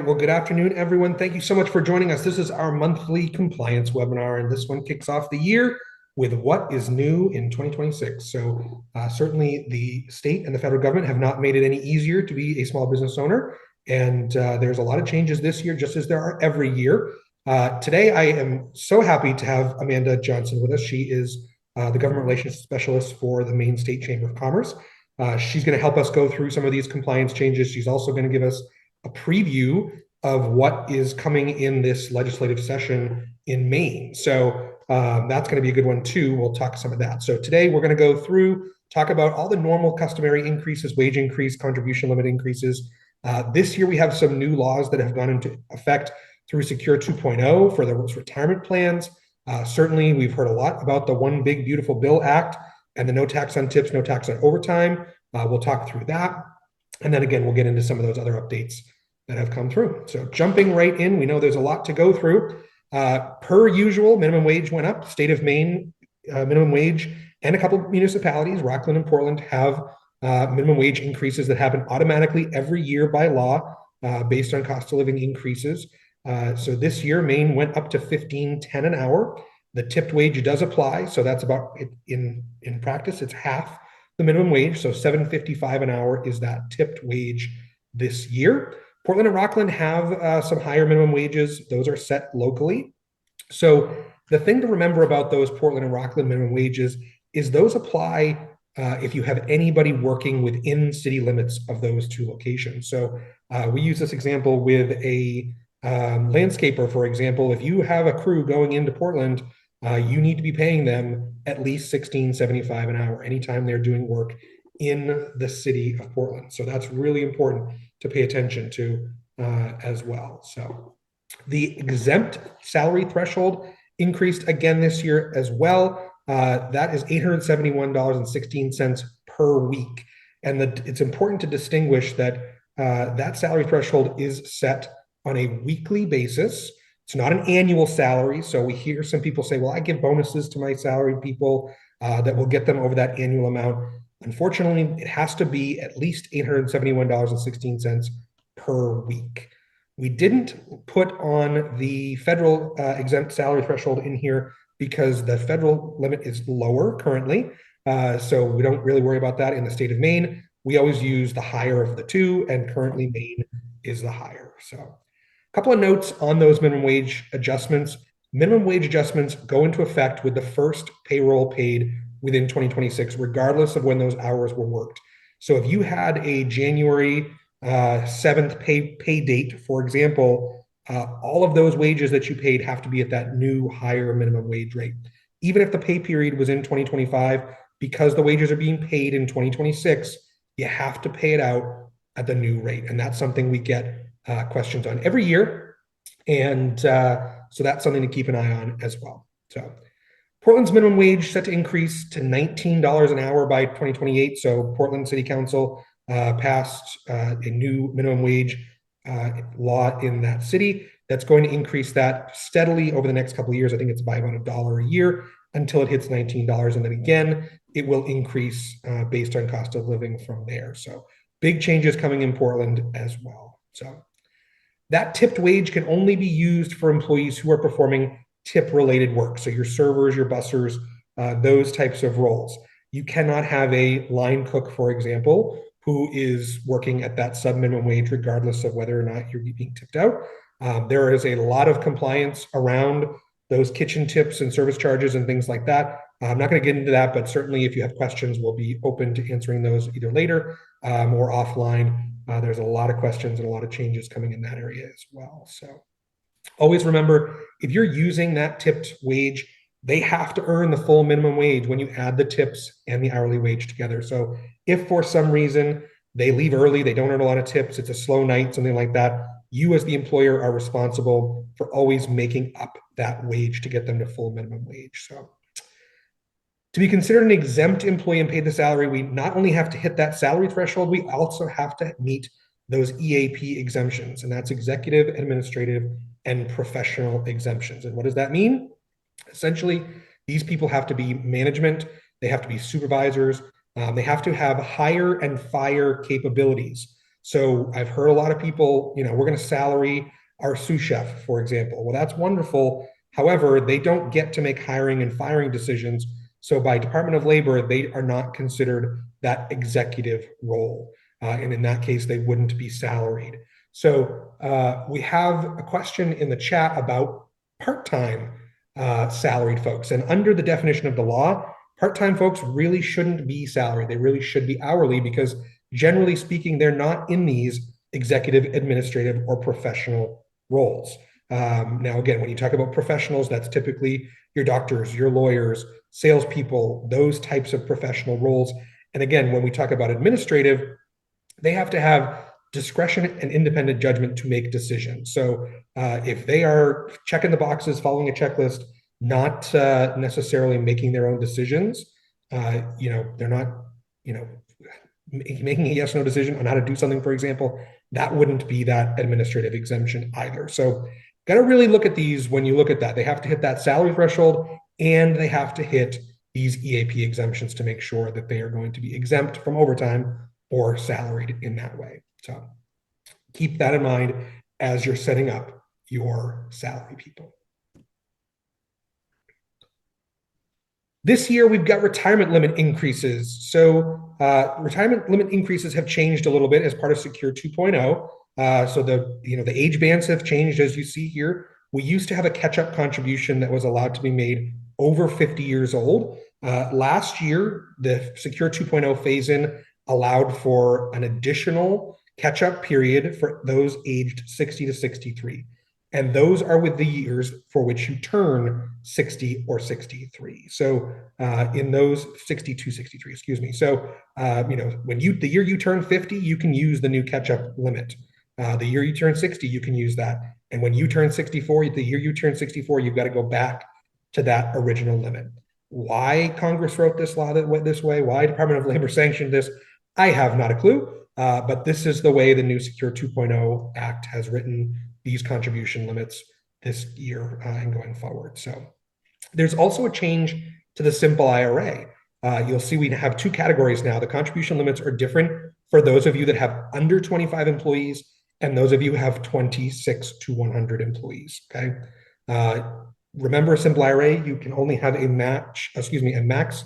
right, well, good afternoon, everyone. Thank you so much for joining us. This is our monthly compliance webinar, and this one kicks off the year with what is new in 2026. So certainly the state and the federal government have not made it any easier to be a small business owner, and there's a lot of changes this year, just as there are every year. Today, I am so happy to have Amanda Johnson with us. She is the government relations specialist for the Maine State Chamber of Commerce. She's going to help us go through some of these compliance changes. She's also going to give us a preview of what is coming in this legislative session in Maine. So that's going to be a good one too. We'll talk some of that. So today we're going to go through, talk about all the normal customary increases, wage increase, contribution limit increases. This year we have some new laws that have gone into effect through Secure 2.0 for the retirement plans. Certainly we've heard a lot about the One Big Beautiful Bill Act and the no tax on tips, no tax on overtime. We'll talk through that. And then again, we'll get into some of those other updates that have come through. So jumping right in, we know there's a lot to go through. Per usual, minimum wage went up. State of Maine minimum wage and a couple of municipalities, Rockland and Portland, have minimum wage increases that happen automatically every year by law based on cost of living increases. So this year, Maine went up to $15.10 an hour. The tipped wage does apply, so that's about in practice, it's half the minimum wage. So $7.55 an hour is that tipped wage this year. Portland and Rockland have some higher minimum wages. Those are set locally. So the thing to remember about those Portland and Rockland minimum wages is those apply if you have anybody working within city limits of those two locations. So we use this example with a landscaper, for example. If you have a crew going into Portland, you need to be paying them at least $16.75 an hour anytime they're doing work in the city of Portland. So that's really important to pay attention to as well. So the exempt salary threshold increased again this year as well. That is $871.16 per week. And it's important to distinguish that that salary threshold is set on a weekly basis. It's not an annual salary. So we hear some people say, well, I give bonuses to my salaried people that will get them over that annual amount. Unfortunately, it has to be at least $871.16 per week. We didn't put on the federal exempt salary threshold in here because the federal limit is lower currently. So we don't really worry about that in the state of Maine. We always use the higher of the two, and currently Maine is the higher. So a couple of notes on those minimum wage adjustments. Minimum wage adjustments go into effect with the first payroll paid within 2026, regardless of when those hours were worked. So if you had a January 7th pay date, for example, all of those wages that you paid have to be at that new higher minimum wage rate. Even if the pay period was in 2025, because the wages are being paid in 2026, you have to pay it out at the new rate. And that's something we get questions on every year. And so that's something to keep an eye on as well. So Portland's minimum wage set to increase to $19 an hour by 2028. So Portland City Council passed a new minimum wage law in that city that's going to increase that steadily over the next couple of years. I think it's by about $1 a year until it hits $19. And then again, it will increase based on cost of living from there. So big changes coming in Portland as well. So that tipped wage can only be used for employees who are performing tip-related work. So your servers, your bussers, those types of roles. You cannot have a line cook, for example, who is working at that sub-minimum wage, regardless of whether or not you're being tipped out. There is a lot of compliance around those kitchen tips and service charges and things like that. I'm not going to get into that, but certainly if you have questions, we'll be open to answering those either later or offline. There's a lot of questions and a lot of changes coming in that area as well. So always remember, if you're using that tipped wage, they have to earn the full minimum wage when you add the tips and the hourly wage together. So if for some reason they leave early, they don't earn a lot of tips, it's a slow night, something like that, you as the employer are responsible for always making up that wage to get them to full minimum wage. So to be considered an exempt employee and paid the salary, we not only have to hit that salary threshold, we also have to meet those EAP exemptions, and that's executive, administrative, and professional exemptions. And what does that mean? Essentially, these people have to be management, they have to be supervisors, they have to have hire and fire capabilities. So I've heard a lot of people, we're going to salary our sous chef, for example. Well, that's wonderful. However, they don't get to make hiring and firing decisions. So by Department of Labor, they are not considered that executive role. And in that case, they wouldn't be salaried. So we have a question in the chat about part-time salaried folks. And under the definition of the law, part-time folks really shouldn't be salaried. They really should be hourly because generally speaking, they're not in these executive, administrative, or professional roles. Now, again, when you talk about professionals, that's typically your doctors, your lawyers, salespeople, those types of professional roles. And again, when we talk about administrative, they have to have discretion and independent judgment to make decisions. So if they are checking the boxes, following a checklist, not necessarily making their own decisions, they're not, making a yes/no decision on how to do something, for example, that wouldn't be that administrative exemption either. So got to really look at these when you look at that. They have to hit that salary threshold and they have to hit these EAP exemptions to make sure that they are going to be exempt from overtime or salaried in that way. So keep that in mind as you're setting up your salary people. This year, we've got retirement limit increases. So retirement limit increases have changed a little bit as part of Secure 2.0. So the age bands have changed, as you see here. We used to have a catch-up contribution that was allowed to be made over 50 years old. Last year, the Secure 2.0 phase-in allowed for an additional catch-up period for those aged 60 to 63. And those are with the years for which you turn 60 or 63. So in those 62, 63, excuse me. So, when the year you turn 50, you can use the new catch-up limit. The year you turn 60, you can use that. And when you turn 64, the year you turn 64, you've got to go back to that original limit. Why Congress wrote this law this way, why Department of Labor sanctioned this, I have not a clue. But this is the way the new Secure 2.0 Act has written these contribution limits this year and going forward. So there's also a change to the simple IRA. You'll see we have two categories now. The contribution limits are different for those of you that have under 25 employees and those of you who have 26 to 100 employees, okay? Remember, a simple IRA, you can only have a max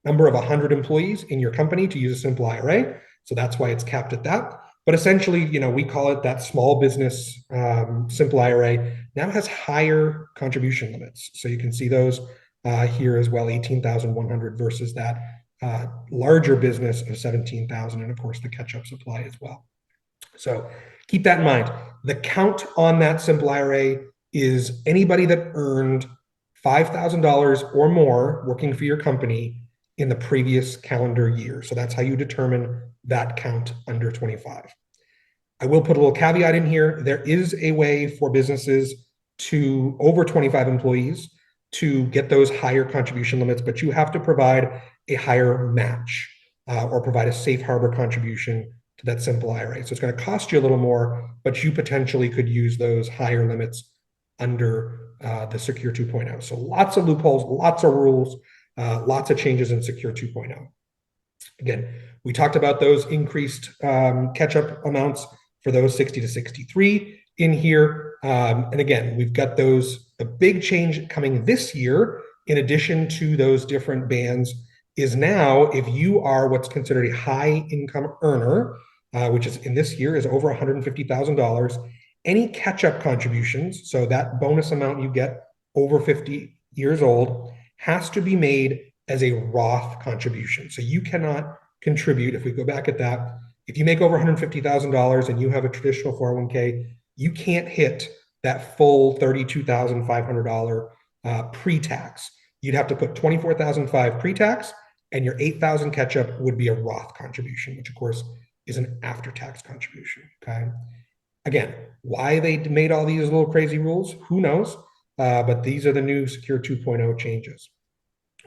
number of 100 employees in your company to use a simple IRA. So that's why it's capped at that. But essentially, we call it that small business simple IRA now has higher contribution limits. So you can see those here as well, 18,100 versus that larger business of 17,000, and of course the catch-up supply as well. So keep that in mind. The count on that simple IRA is anybody that earned $5,000 or more working for your company in the previous calendar year. So that's how you determine that count under 25. I will put a little caveat in here. There is a way for businesses to over 25 employees to get those higher contribution limits, but you have to provide a higher match or provide a safe harbor contribution to that simple IRA. So it's going to cost you a little more, but you potentially could use those higher limits under the Secure 2.0. So lots of loopholes, lots of rules, lots of changes in Secure 2.0. Again, we talked about those increased catch-up amounts for those 60 to 63 in here. And again, we've got the big change coming this year, in addition to those different bands, is now if you are what's considered a high income earner, which is in this year is over $150,000, any catch-up contributions, so that bonus amount you get over 50 years old, has to be made as a Roth contribution. So you cannot contribute, if we go back at that, if you make over $150,000 and you have a traditional 401k, you can't hit that full $32,500 pre-tax. You'd have to put $24,500 pre-tax, and your $8,000 catch-up would be a Roth contribution, which of course is an after-tax contribution, okay? Again, why they made all these little crazy rules, who knows? But these are the new Secure 2.0 changes.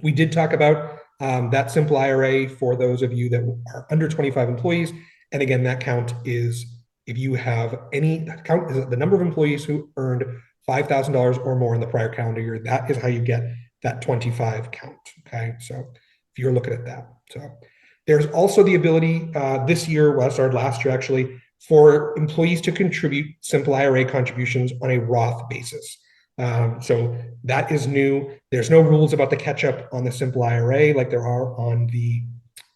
We did talk about that simple IRA for those of you that are under 25 employees. And again, that count is if you have the number of employees who earned $5,000 or more in the prior calendar year, that is how you get that 25 count, okay? So if you're looking at that. So there's also the ability this year, well, it started last year actually, for employees to contribute simple IRA contributions on a Roth basis. So that is new. There's no rules about the catch up on the simple IRA like there are on the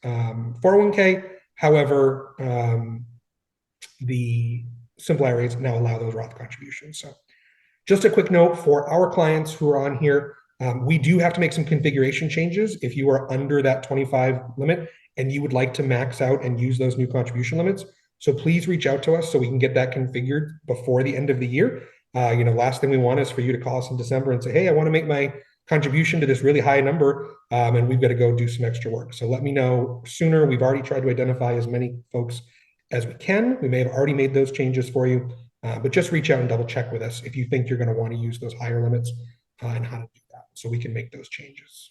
401k. However, the simple IRAs now allow those Roth contributions. So just a quick note for our clients who are on here, we do have to make some configuration changes if you are under that 25 limit and you would like to max out and use those new contribution limits. So please reach out to us so we can get that configured before the end of the year. Last thing we want is for you to call us in December and say, hey, I want to make my contribution to this really high number, and we've got to go do some extra work. So let me know sooner. We've already tried to identify as many folks as we can. We may have already made those changes for you, but just reach out and double check with us if you think you're going to want to use those higher limits and how to do that so we can make those changes.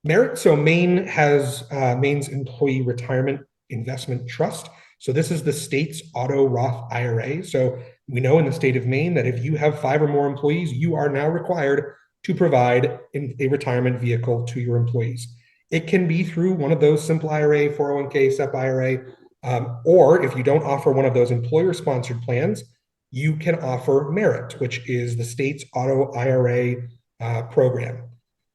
Merit. So Maine has Maine's Employee Retirement Investment Trust. So this is the state's auto Roth IRA. So we know in the state of Maine that if you have 5 or more employees, you are now required to provide a retirement vehicle to your employees. It can be through one of those simple IRA, 401k, SEP IRA, or if you don't offer one of those employer-sponsored plans, you can offer Merit, which is the state's auto IRA program.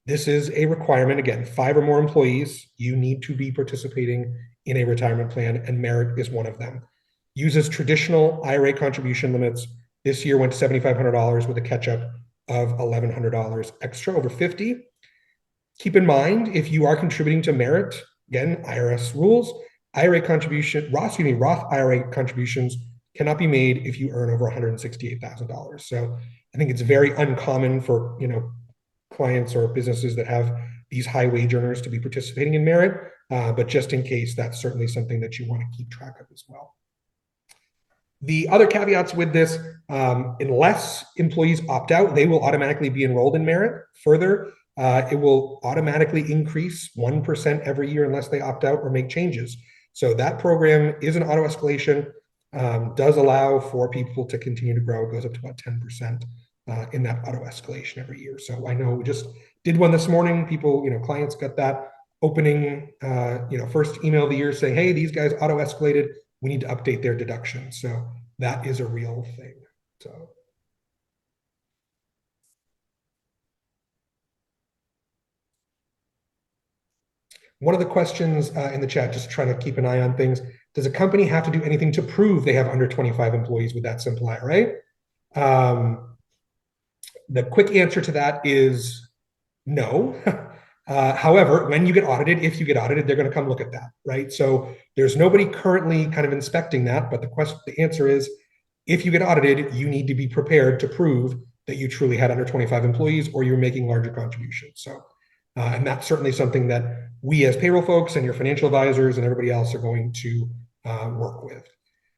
This is a requirement. Again, 5 or more employees, you need to be participating in a retirement plan, and Merit is one of them. Uses traditional IRA contribution limits. This year went to $7,500 with a catch-up of $1,100 extra over 50. Keep in mind, if you are contributing to Merit, again, IRS rules, Roth IRA contributions cannot be made if you earn over $168,000. So I think it's very uncommon for clients or businesses that have these high wage earners to be participating in Merit, but just in case, that's certainly something that you want to keep track of as well. The other caveats with this, unless employees opt out, they will automatically be enrolled in Merit. Further, it will automatically increase 1% every year unless they opt out or make changes. So that program is an auto escalation, does allow for people to continue to grow. It goes up to about 10% in that auto escalation every year. So I know we just did one this morning. People, clients got that opening, first email of the year saying, hey, these guys auto escalated. We need to update their deduction. So that is a real thing. So. One of the questions in the chat, just trying to keep an eye on things, does a company have to do anything to prove they have under 25 employees with that simple IRA? The quick answer to that is no. However, when you get audited, if you get audited, they're going to come look at that, right? So there's nobody currently kind of inspecting that, but the answer is, if you get audited, you need to be prepared to prove that you truly had under 25 employees or you're making larger contributions. So, and that's certainly something that we as payroll folks and your financial advisors and everybody else are going to work with.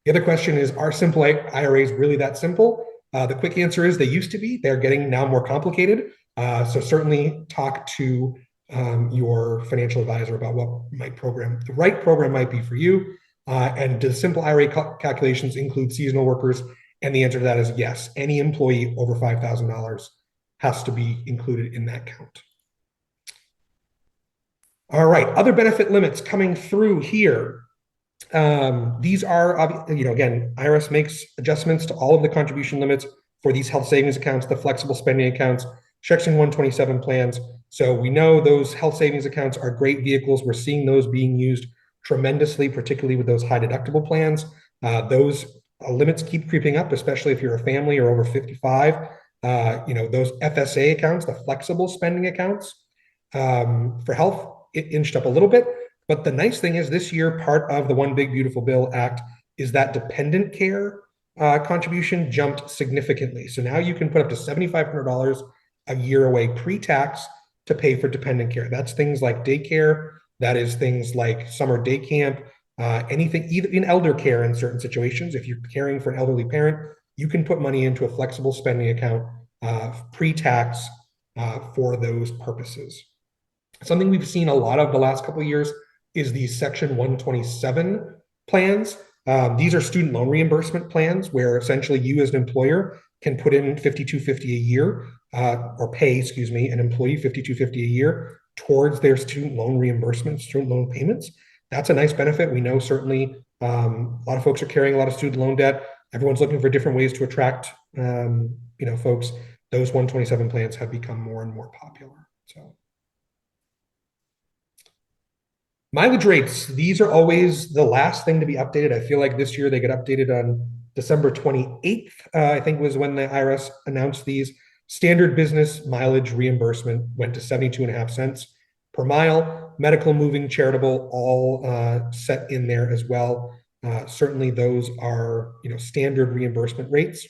The other question is, are simple IRAs really that simple? The quick answer is they used to be. They're getting now more complicated. So certainly talk to your financial advisor about what the right program might be for you. And do simple IRA calculations include seasonal workers? And the answer to that is yes. Any employee over $5,000 has to be included in that count. All right, other benefit limits coming through here. These are, again, IRS makes adjustments to all of the contribution limits for these health savings accounts, the flexible spending accounts, Section 127 plans. So we know those health savings accounts are great vehicles. We're seeing those being used tremendously, particularly with those high deductible plans. Those limits keep creeping up, especially if you're a family or over 55. Those FSA accounts, the flexible spending accounts for health, it inched up a little bit. But the nice thing is this year, part of the One Big Beautiful Bill Act is that dependent care contribution jumped significantly. So now you can put up to $7,500 a year away pre-tax to pay for dependent care. That's things like daycare. That is things like summer day camp, anything, even in elder care in certain situations. If you're caring for an elderly parent, you can put money into a flexible spending account pre-tax for those purposes. Something we've seen a lot of the last couple of years is these Section 127 plans. These are student loan reimbursement plans where essentially you as an employer can put in $52.50 a year or pay, an employee $52.50 a year towards their student loan reimbursement, student loan payments. That's a nice benefit. We know certainly A lot of folks are carrying a lot of student loan debt. Everyone's looking for different ways to attract, folks. Those 127 plans have become more and more popular. So mileage rates, these are always the last thing to be updated. I feel like this year they get updated on December 28th, I think was when the IRS announced these. Standard business mileage reimbursement went to 72.5 cents per mile. Medical, moving, charitable, all set in there as well. Certainly those are, standard reimbursement rates.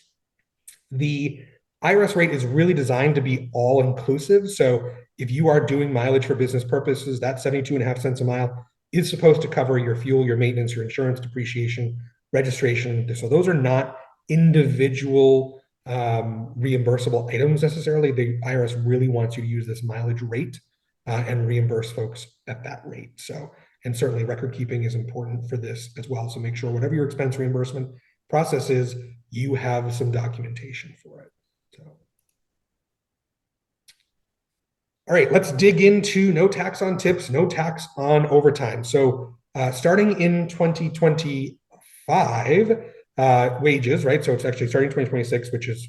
The IRS rate is really designed to be all inclusive. So if you are doing mileage for business purposes, that 72.5 cents a mile is supposed to cover your fuel, your maintenance, your insurance, depreciation, registration. So those are not individual reimbursable items necessarily. The IRS really wants you to use this mileage rate and reimburse folks at that rate. So, and certainly record keeping is important for this as well. So make sure whatever your expense reimbursement process is, you have some documentation for it. So, all right, let's dig into no tax on tips, no tax on overtime. So starting in 2025, wages, right? So it's actually starting 2026, which is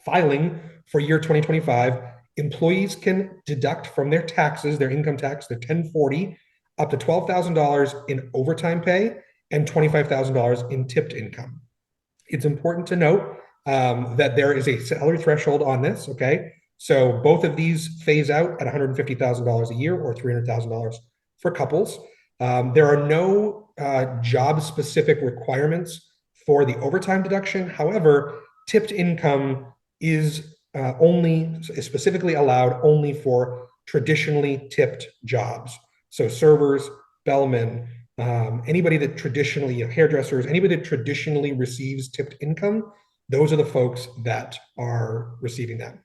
filing for year 2025. Employees can deduct from their taxes, their income tax, their 1040, up to $12,000 in overtime pay and $25,000 in tipped income. It's important to note that there is a salary threshold on this, okay? So both of these phase out at $150,000 a year or $300,000 for couples. There are no job-specific requirements for the overtime deduction. However, tipped income is specifically allowed only for traditionally tipped jobs. So servers, bellmen, anybody that traditionally, hairdressers, anybody that traditionally receives tipped income, those are the folks that are receiving that.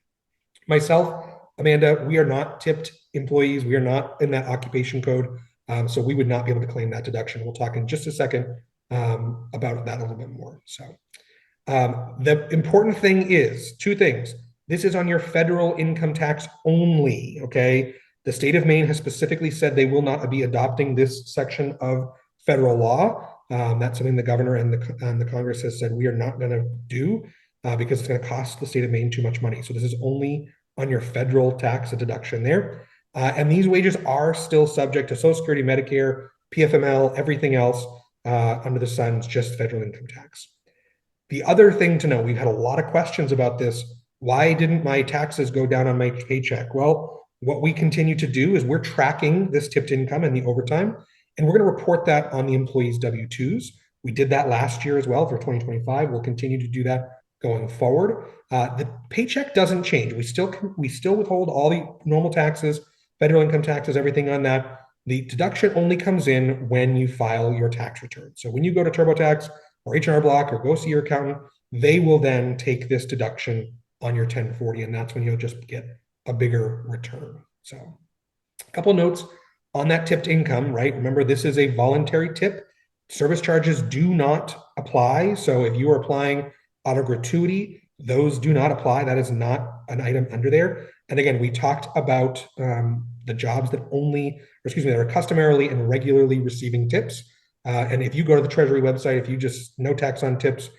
Myself, Amanda, we are not tipped employees. We are not in that occupation code. So we would not be able to claim that deduction. We'll talk in just a second about that a little bit more. So the important thing is two things. This is on your federal income tax only, okay? The state of Maine has specifically said they will not be adopting this section of federal law. That's something the governor and the Congress has said we are not going to do because it's going to cost the state of Maine too much money. So this is only on your federal tax deduction there. And these wages are still subject to Social Security, Medicare, PFML, everything else under the sun's just federal income tax. The other thing to know, we've had a lot of questions about this. Why didn't my taxes go down on my paycheck? Well, what we continue to do is we're tracking this tipped income and the overtime, and we're going to report that on the employees' W-2s. We did that last year as well for 2025. We'll continue to do that going forward. The paycheck doesn't change. We still withhold all the normal taxes, federal income taxes, everything on that. The deduction only comes in when you file your tax return. So when you go to TurboTax or H&R Block or go see your accountant, they will then take this deduction on your 1040, and that's when you'll just get a bigger return. So a couple notes on that tipped income, right? Remember, this is a voluntary tip. Service charges do not apply. So if you are applying auto gratuity, those do not apply. That is not an item under there. And again, we talked about the jobs that that are customarily and regularly receiving tips. And if you go to the Treasury website, if you just no tax on tips,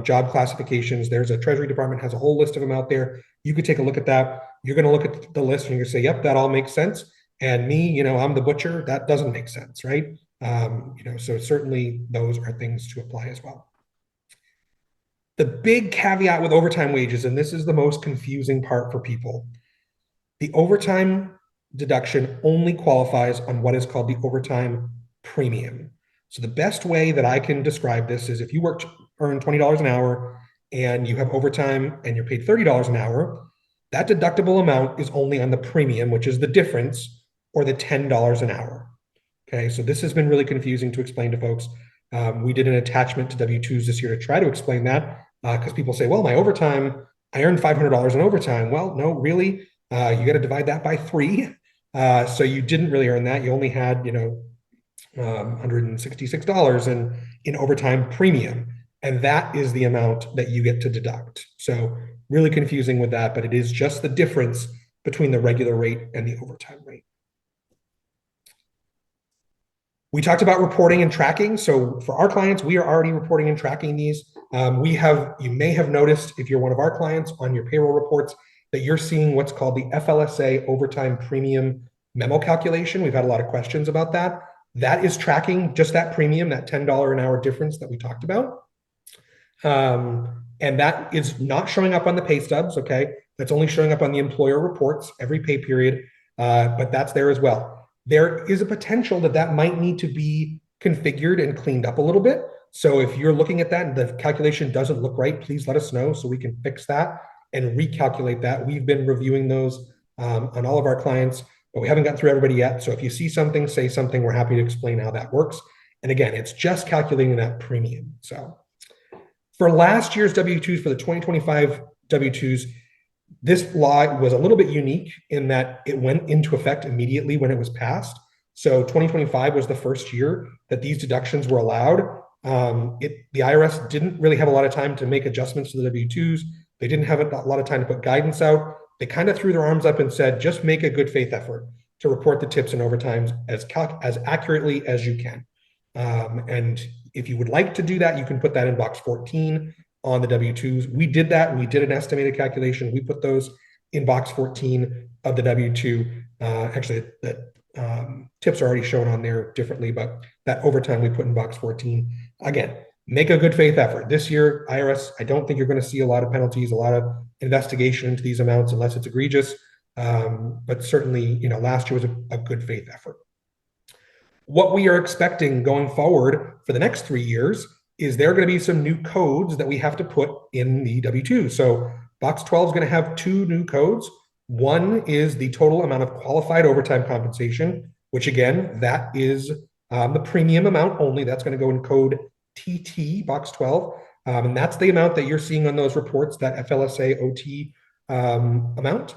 job classifications, there's a Treasury Department has a whole list of them out there. You could take a look at that. You're going to look at the list and you're going to say, yep, that all makes sense. And me, I'm the butcher. That doesn't make sense, right? So certainly those are things to apply as well. The big caveat with overtime wages, and this is the most confusing part for people, the overtime deduction only qualifies on what is called the overtime premium. So the best way that I can describe this is if you earn $20 an hour and you have overtime and you're paid $30 an hour, that deductible amount is only on the premium, which is the difference, or the $10 an hour. Okay, so this has been really confusing to explain to folks. We did an attachment to W-2s this year to try to explain that because people say, well, my overtime, I earned $500 in overtime. Well, no, really, you got to divide that by 3. So you didn't really earn that. You only had, $166 in overtime premium. And that is the amount that you get to deduct. So really confusing with that, but it is just the difference between the regular rate and the overtime rate. We talked about reporting and tracking. So for our clients, we are already reporting and tracking these. You may have noticed if you're one of our clients on your payroll reports that you're seeing what's called the FLSA overtime premium memo calculation. We've had a lot of questions about that. That is tracking just that premium, that $10 an hour difference that we talked about. And that is not showing up on the pay stubs, okay? That's only showing up on the employer reports every pay period, but that's there as well. There is a potential that that might need to be configured and cleaned up a little bit. So if you're looking at that and the calculation doesn't look right, please let us know so we can fix that and recalculate that. We've been reviewing those on all of our clients, but we haven't gotten through everybody yet. So if you see something, say something. We're happy to explain how that works. And again, it's just calculating that premium. So for last year's W-2s, for the 2025 W-2s, this law was a little bit unique in that it went into effect immediately when it was passed. So 2025 was the first year that these deductions were allowed. The IRS didn't really have a lot of time to make adjustments to the W-2s. They didn't have a lot of time to put guidance out. They kind of threw their arms up and said, just make a good faith effort to report the tips and overtimes as accurately as you can. And if you would like to do that, you can put that in box 14 on the W-2s. We did that. We did an estimated calculation. We put those in box 14 of the W-2. Actually, the tips are already shown on there differently, but that overtime we put in box 14. Again, make a good faith effort. This year, IRS, I don't think you're going to see a lot of penalties, a lot of investigation into these amounts unless it's egregious. But certainly, last year was a good faith effort. What we are expecting going forward for the next 3 years is there are going to be some new codes that we have to put in the W-2. So box 12 is going to have 2 new codes. One is the total amount of qualified overtime compensation, which again, that is the premium amount only. That's going to go in code TT, box 12. And that's the amount that you're seeing on those reports, that FLSA OT amount.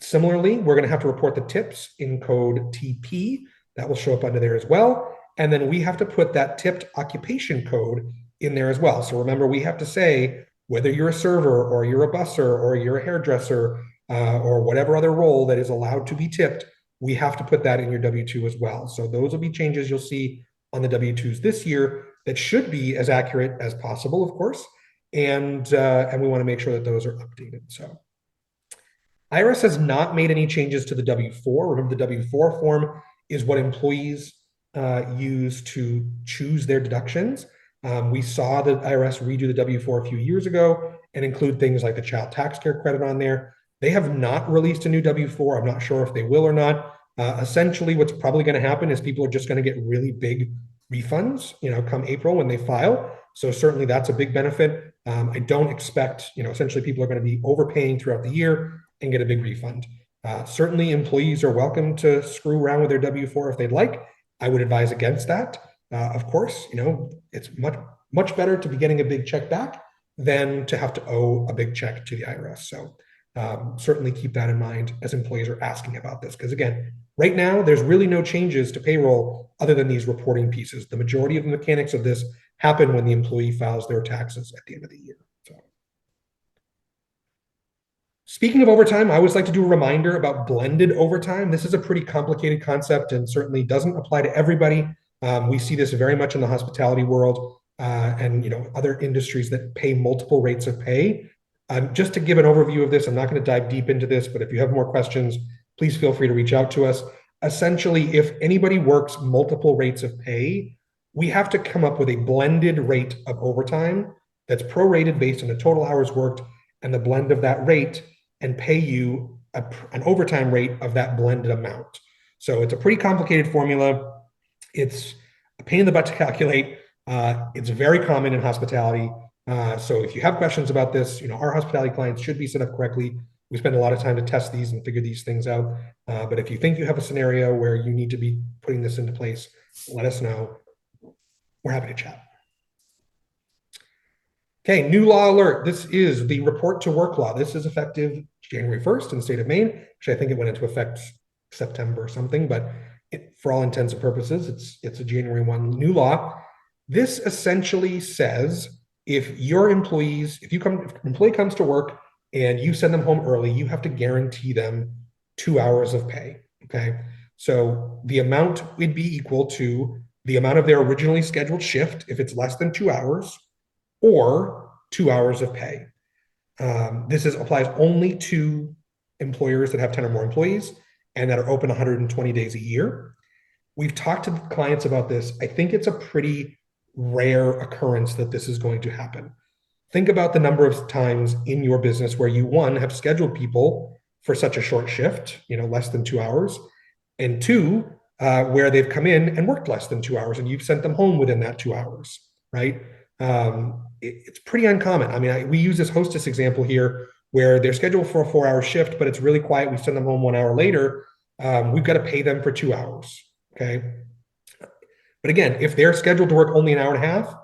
Similarly, we're going to have to report the tips in code TP. That will show up under there as well. And then we have to put that tipped occupation code in there as well. So remember, we have to say whether you're a server or you're a busser or you're a hairdresser or whatever other role that is allowed to be tipped, we have to put that in your W-2 as well. So those will be changes you'll see on the W-2s this year that should be as accurate as possible, of course. And we want to make sure that those are updated. So IRS has not made any changes to the W-4. Remember, the W-4 form is what employees use to choose their deductions. We saw the IRS redo the W-4 a few years ago and include things like the child tax care credit on there. They have not released a new W-4. I'm not sure if they will or not. Essentially, what's probably going to happen is people are just going to get really big refunds, come April when they file. So certainly that's a big benefit. I don't expect, essentially people are going to be overpaying throughout the year and get a big refund. Certainly employees are welcome to screw around with their W-4 if they'd like. I would advise against that. Of course, it's much better to be getting a big check back than to have to owe a big check to the IRS. So certainly keep that in mind as employees are asking about this. Because again, right now, there's really no changes to payroll other than these reporting pieces. The majority of the mechanics of this happen when the employee files their taxes at the end of the year. So, speaking of overtime, I always like to do a reminder about blended overtime. This is a pretty complicated concept and certainly doesn't apply to everybody. We see this very much in the hospitality world and other industries that pay multiple rates of pay. Just to give an overview of this, I'm not going to dive deep into this, but if you have more questions, please feel free to reach out to us. Essentially, if anybody works multiple rates of pay, we have to come up with a blended rate of overtime that's prorated based on the total hours worked and the blend of that rate, and pay you an overtime rate of that blended amount. So it's a pretty complicated formula. It's a pain in the butt to calculate. It's very common in hospitality. So if you have questions about this, our hospitality clients should be set up correctly. We spend a lot of time to test these and figure these things out. But if you think you have a scenario where you need to be putting this into place, let us know. We're happy to chat. Okay, new law alert. This is the report to work law. This is effective January 1st in the state of Maine. Actually, I think it went into effect September or something, but for all intents and purposes, it's a January 1 new law. This essentially says if your employees, if an employee comes to work and you send them home early, you have to guarantee them 2 hours of pay. Okay. So the amount would be equal to the amount of their originally scheduled shift, if it's less than 2 hours, or 2 hours of pay. This applies only to employers that have 10 or more employees and that are open 120 days a year. We've talked to clients about this. I think it's a pretty rare occurrence that this is going to happen. Think about the number of times in your business where you, one, have scheduled people for such a short shift, less than 2 hours, and two, where they've come in and worked less than 2 hours and you've sent them home within that 2 hours, right? It's pretty uncommon. I mean, we use this hostess example here where they're scheduled for a 4-hour shift, but it's really quiet. We send them home 1 hour later. We've got to pay them for 2 hours. Okay. But again, if they're scheduled to work only an hour and a half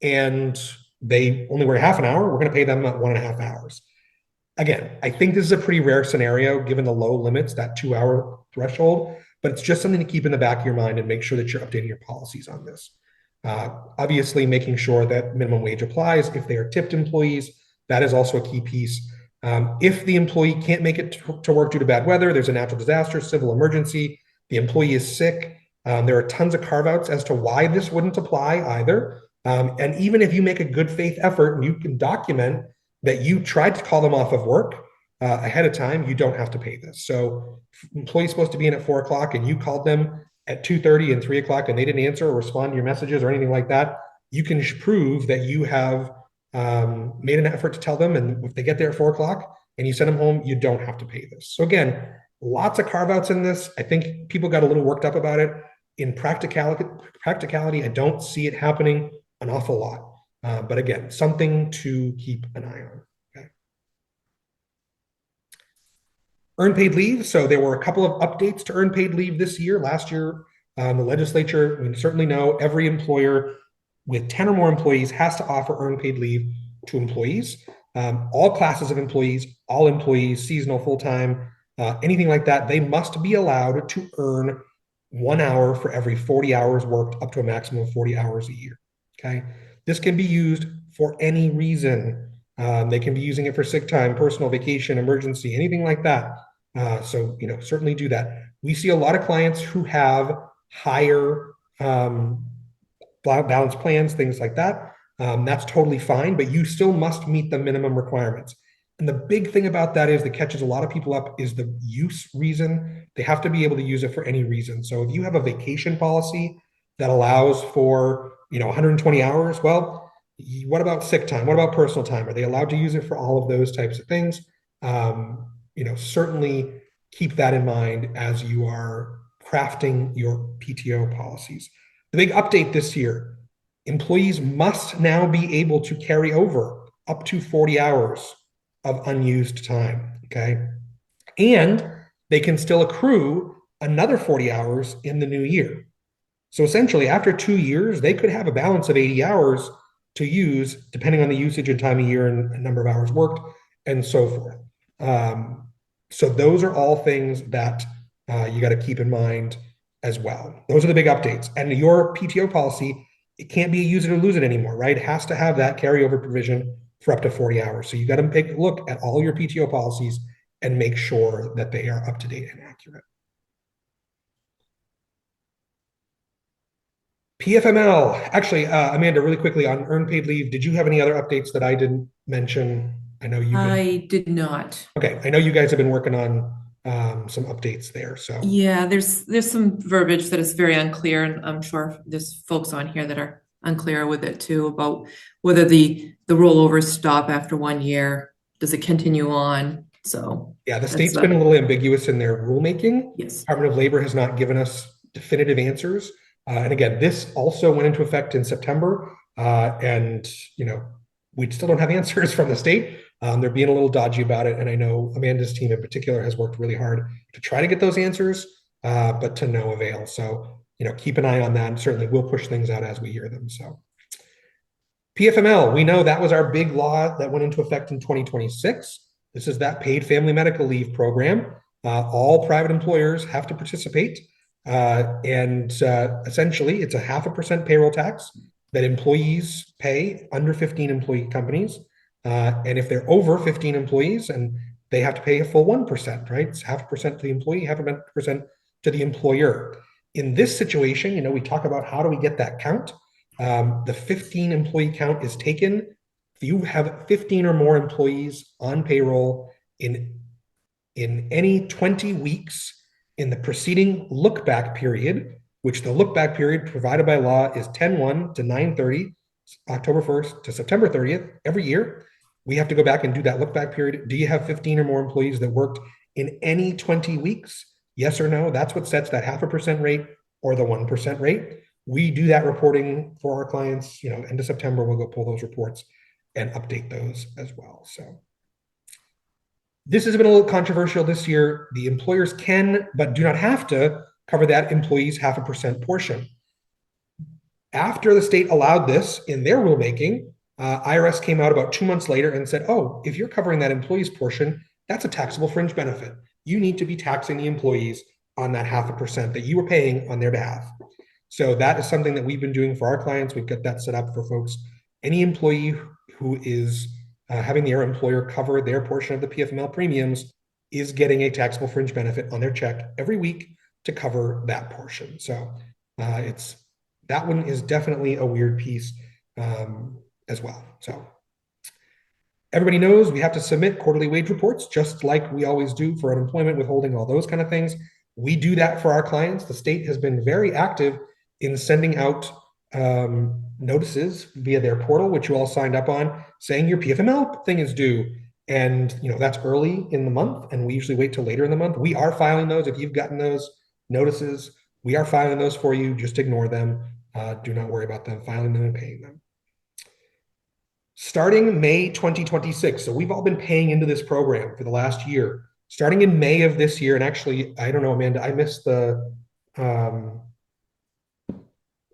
and they only work half an hour, we're going to pay them at 1.5 hours. Again, I think this is a pretty rare scenario given the low limits, that 2-hour threshold, but it's just something to keep in the back of your mind and make sure that you're updating your policies on this. Obviously, making sure that minimum wage applies. If they are tipped employees, that is also a key piece. If the employee can't make it to work due to bad weather, there's a natural disaster, civil emergency, the employee is sick, there are tons of carve-outs as to why this wouldn't apply either. And even if you make a good faith effort and you can document that you tried to call them off of work ahead of time, you don't have to pay this. So if the employee's supposed to be in at 4 o'clock and you called them at 2:30 and 3 o'clock and they didn't answer or respond to your messages or anything like that, you can prove that you have made an effort to tell them. And if they get there at 4 o'clock and you send them home, you don't have to pay this. So again, lots of carve-outs in this. I think people got a little worked up about it. In practicality, I don't see it happening an awful lot. But again, something to keep an eye on. Okay. Earned paid leave. So there were a couple of updates to earned paid leave this year. Last year, the legislature, we certainly know every employer with 10 or more employees has to offer earned paid leave to employees. All classes of employees, all employees, seasonal, full-time, anything like that, they must be allowed to earn 1 hour for every 40 hours worked, up to a maximum of 40 hours a year. Okay. This can be used for any reason. They can be using it for sick time, personal vacation, emergency, anything like that. So, certainly do that. We see a lot of clients who have higher balance plans, things like that. That's totally fine, but you still must meet the minimum requirements. And the big thing about that is that catches a lot of people up is the use reason. They have to be able to use it for any reason. So if you have a vacation policy that allows for 120 hours, well, what about sick time? What about personal time? Are they allowed to use it for all of those types of things? Certainly keep that in mind as you are crafting your PTO policies. The big update this year, employees must now be able to carry over up to 40 hours of unused time, okay? And they can still accrue another 40 hours in the new year. So essentially, after 2 years, they could have a balance of 80 hours to use, depending on the usage and time of year and number of hours worked, and so forth. So those are all things that you got to keep in mind as well. Those are the big updates. And your PTO policy, it can't be a use it or lose it anymore, right? It has to have that carryover provision for up to 40 hours. So you got to take a look at all your PTO policies and make sure that they are up to date and accurate. PFML, actually, Amanda, really quickly on earned paid leave, did you have any other updates that I didn't mention? I did not. Okay, I know you guys have been working on some updates there. So yeah, there's some verbiage that is very unclear, and I'm sure there's folks on here that are unclear with it too about whether the rollovers stop after 1 year. Does it continue on? So yeah, the state's been a little ambiguous in their rulemaking. Yes. Department of Labor has not given us definitive answers. And again, this also went into effect in September. And we still don't have answers from the state. They're being a little dodgy about it. And I know Amanda's team in particular has worked really hard to try to get those answers, but to no avail. So, keep an eye on that. And certainly we'll push things out as we hear them. So PFML, we know that was our big law that went into effect in 2026. This is that paid family medical leave program. All private employers have to participate. And essentially, it's a 0.5% payroll tax that employees pay under 15 employee companies. And if they're over 15 employees, and they have to pay a full 1%, right? It's 0.5% to the employee, 0.5% to the employer. In this situation, we talk about how do we get that count. The 15 employee count is taken. If you have 15 or more employees on payroll in any 20 weeks in the preceding look back period, which the look back period provided by law is 10/1 to 9/30, October 1st to September 30th every year. We have to go back and do that look back period. Do you have 15 or more employees that worked in any 20 weeks? Yes or no? That's what sets that 0.5% rate or the 1% rate. We do that reporting for our clients, end of September, we'll go pull those reports and update those as well. So this has been a little controversial this year. The employers can, but do not have to cover that employee's 0.5% portion. After the state allowed this in their rulemaking, IRS came out about 2 months later and said, oh, if you're covering that employee's portion, that's a taxable fringe benefit. You need to be taxing the employees on that 0.5% that you were paying on their behalf. So that is something that we've been doing for our clients. We've got that set up for folks. Any employee who is having their employer cover their portion of the PFML premiums is getting a taxable fringe benefit on their check every week to cover that portion. So that one is definitely a weird piece as well. So everybody knows we have to submit quarterly wage reports, just like we always do for unemployment, withholding, all those kind of things. We do that for our clients. The state has been very active in sending out notices via their portal, which you all signed up on, saying your PFML thing is due. And that's early in the month, and we usually wait till later in the month. We are filing those. If you've gotten those notices, we are filing those for you. Just ignore them. Do not worry about them, filing them and paying them. Starting May 2026, so we've all been paying into this program for the last year. Starting in May of this year, and actually, I don't know, Amanda, I missed the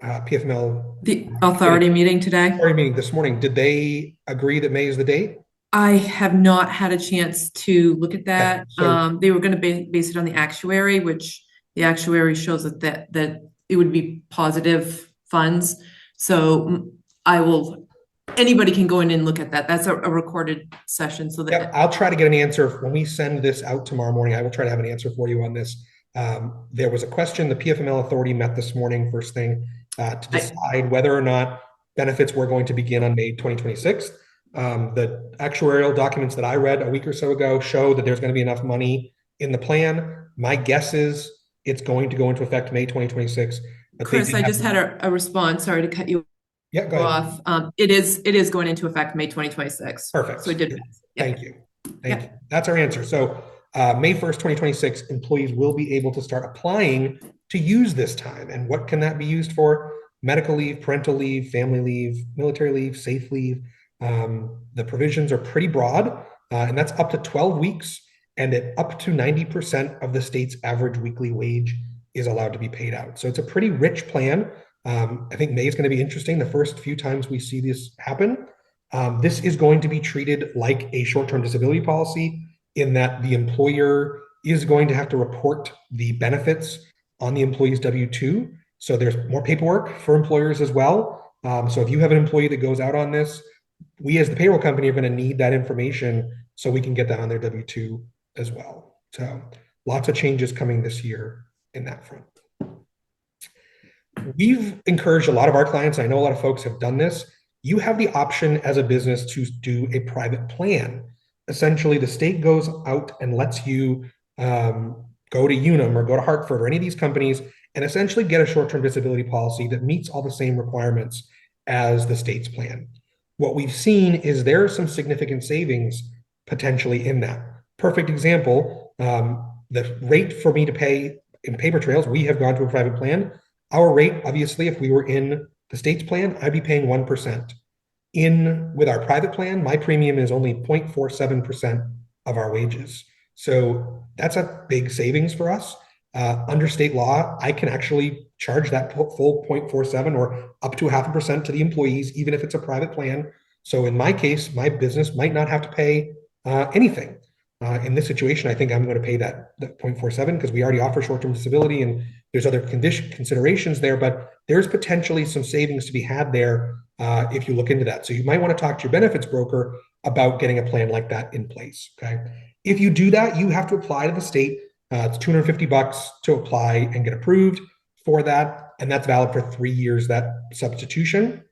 PFML. The authority meeting today. Authority meeting this morning. Did they agree that May is the date? I have not had a chance to look at that. Okay, so they were going to base it on the actuary, which the actuary shows that it would be positive funds. So anybody can go in and look at that. That's a recorded session. So that I'll try to get an answer when we send this out tomorrow morning. I will try to have an answer for you on this. There was a question. The PFML authority met this morning, first thing, to decide whether or not benefits were going to begin on May 2026. The actuarial documents that I read a week or so ago show that there's going to be enough money in the plan. My guess is it's going to go into effect May 2026. But Chris, I just had a response. Sorry to cut you off. It is going into effect May 2026. Perfect. So it did. Thank you. Thank you. That's our answer. So May 1st, 2026, employees will be able to start applying to use this time. And what can that be used for? Medical leave, parental leave, family leave, military leave, safe leave. The provisions are pretty broad, and that's up to 12 weeks, and at up to 90% of the state's average weekly wage is allowed to be paid out. So it's a pretty rich plan. I think May is going to be interesting the first few times we see this happen. This is going to be treated like a short-term disability policy in that the employer is going to have to report the benefits on the employee's W-2. So there's more paperwork for employers as well. So if you have an employee that goes out on this, we as the payroll company are going to need that information so we can get that on their W-2 as well. So lots of changes coming this year in that front. We've encouraged a lot of our clients, I know a lot of folks have done this, you have the option as a business to do a private plan. Essentially, the state goes out and lets you go to Unum or go to Hartford or any of these companies and essentially get a short-term disability policy that meets all the same requirements as the state's plan. What we've seen is there are some significant savings potentially in that. Perfect example, the rate for me to pay in paper trails, we have gone to a private plan. Our rate, obviously, if we were in the state's plan, I'd be paying 1%. With our private plan, my premium is only 0.47% of our wages. So that's a big savings for us. Under state law, I can actually charge that full 0.47 or up to 0.5% to the employees, even if it's a private plan. So in my case, my business might not have to pay anything. In this situation, I think I'm going to pay that 0.47 because we already offer short-term disability and there's other considerations there, but there's potentially some savings to be had there if you look into that. So you might want to talk to your benefits broker about getting a plan like that in place. Okay. If you do that, you have to apply to the state. It's $250 to apply and get approved. for that, and that's valid for 3 years, that substitution.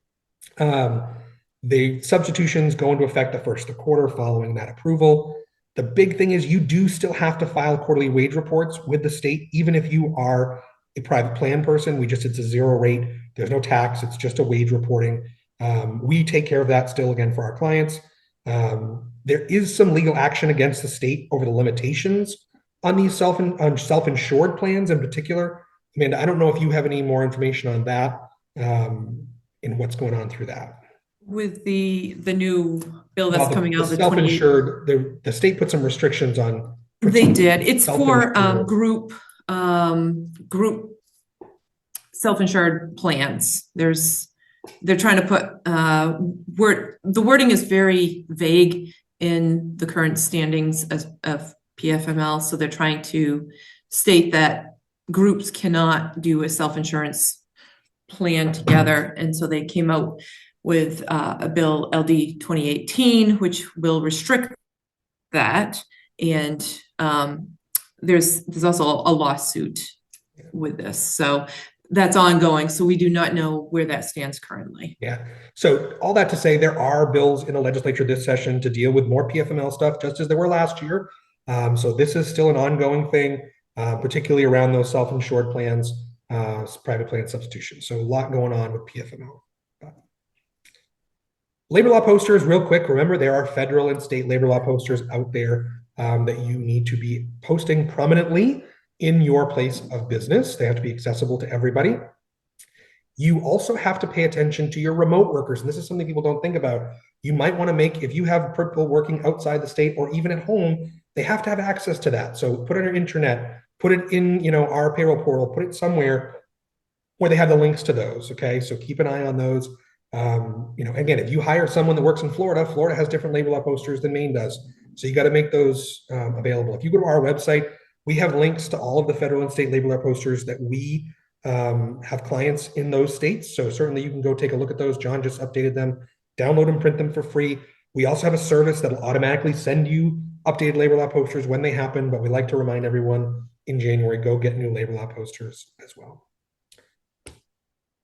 The substitutions go into effect the first of the quarter following that approval. The big thing is you do still have to file quarterly wage reports with the state, even if you are a private plan person. It's a zero rate. There's no tax. It's just a wage reporting. We take care of that still, again, for our clients. There is some legal action against the state over the limitations on these self-insured plans in particular. Amanda, I don't know if you have any more information on that, and what's going on through that. With the new bill that's coming out, the self-insured, the state put some restrictions on. They did. It's for group self-insured plans. They're trying to put the wording is very vague in the current standings of PFML, so they're trying to state that groups cannot do a self-insurance plan together, and so they came out with a bill LD 2018, which will restrict that. And there's also a lawsuit with this, so that's ongoing. So we do not know where that stands currently. Yeah. So all that to say, there are bills in the legislature this session to deal with more PFML stuff, just as there were last year. So this is still an ongoing thing, particularly around those self-insured plans, private plan substitution. So a lot going on with PFML. Labor law posters, real quick, remember there are federal and state labor law posters out there that you need to be posting prominently in your place of business. They have to be accessible to everybody. You also have to pay attention to your remote workers, and this is something people don't think about. You might want to make, if you have people working outside the state or even at home, they have to have access to that. So put it on your intranet, put it in, our payroll portal, put it somewhere where they have the links to those, okay? So keep an eye on those. Again, if you hire someone that works in Florida, Florida has different labor law posters than Maine does. So you got to make those available. If you go to our website, we have links to all of the federal and state labor law posters that we have clients in those states. So certainly you can go take a look at those. John just updated them, download and print them for free. We also have a service that will automatically send you updated labor law posters when they happen, but we like to remind everyone in January, go get new labor law posters as well.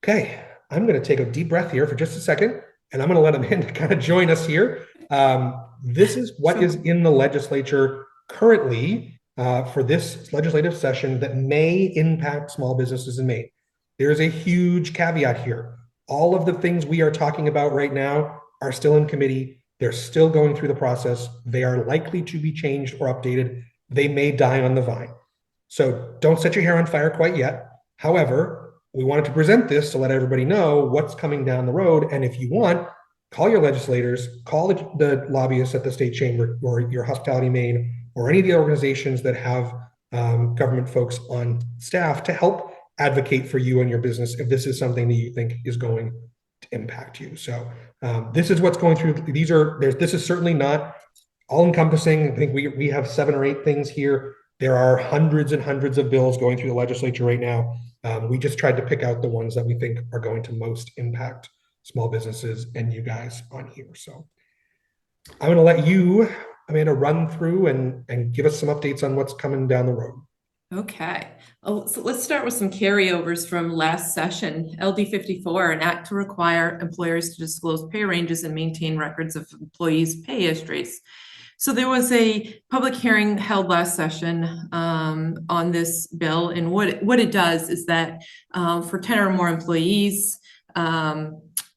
Okay. I'm going to take a deep breath here for just a second, and I'm going to let Amanda kind of join us here. This is what is in the legislature currently for this legislative session that may impact small businesses in Maine. There's a huge caveat here. All of the things we are talking about right now are still in committee. They're still going through the process. They are likely to be changed or updated. They may die on the vine. So don't set your hair on fire quite yet. However, we wanted to present this to let everybody know what's coming down the road. And if you want, call your legislators, call the lobbyists at the state chamber or your Hospitality Maine or any of the organizations that have government folks on staff to help advocate for you and your business if this is something that you think is going to impact you. So this is what's going through. This is certainly not all encompassing. I think we have 7 or 8 things here. There are hundreds and hundreds of bills going through the legislature right now. We just tried to pick out the ones that we think are going to most impact small businesses and you guys on here. So I'm going to let you, Amanda, run through and give us some updates on what's coming down the road. Okay. So let's start with some carryovers from last session. LD 54, an act to require employers to disclose pay ranges and maintain records of employees' pay histories. So there was a public hearing held last session on this bill, and what it does is that for 10 or more employees,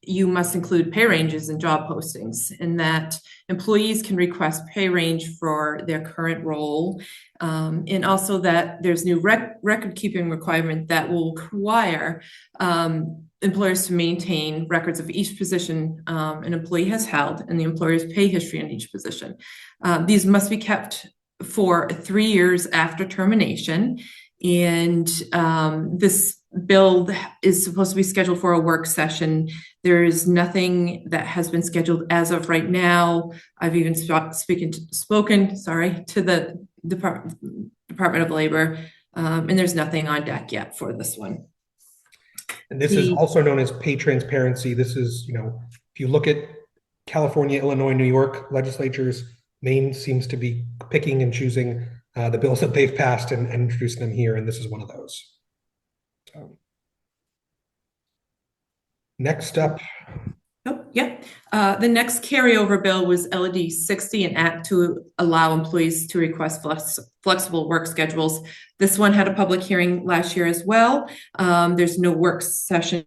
you must include pay ranges and job postings, and that employees can request pay range for their current role, and also that there's new record keeping requirement that will require employers to maintain records of each position an employee has held and the employer's pay history in each position. These must be kept for 3 years after termination. And this bill is supposed to be scheduled for a work session. There is nothing that has been scheduled as of right now. I've even spoken to the Department of Labor, and there's nothing on deck yet for this one. And this is also known as pay transparency. This is, if you look at California, Illinois, New York legislatures, Maine seems to be picking and choosing the bills that they've passed and introducing them here, and this is one of those. So, next up, Oh, yeah. The next carryover bill was LD 60, an act to allow employees to request flexible work schedules. This one had a public hearing last year as well. There's no work session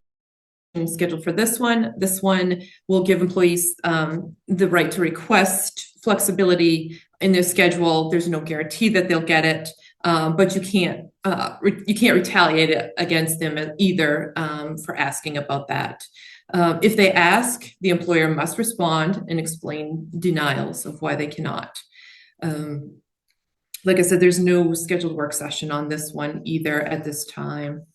scheduled for this one. This one will give employees the right to request flexibility in their schedule. There's no guarantee that they'll get it, but you can't retaliate against them either for asking about that. If they ask, the employer must respond and explain denials of why they cannot. Like I said, there's no scheduled work session on this one either at this time.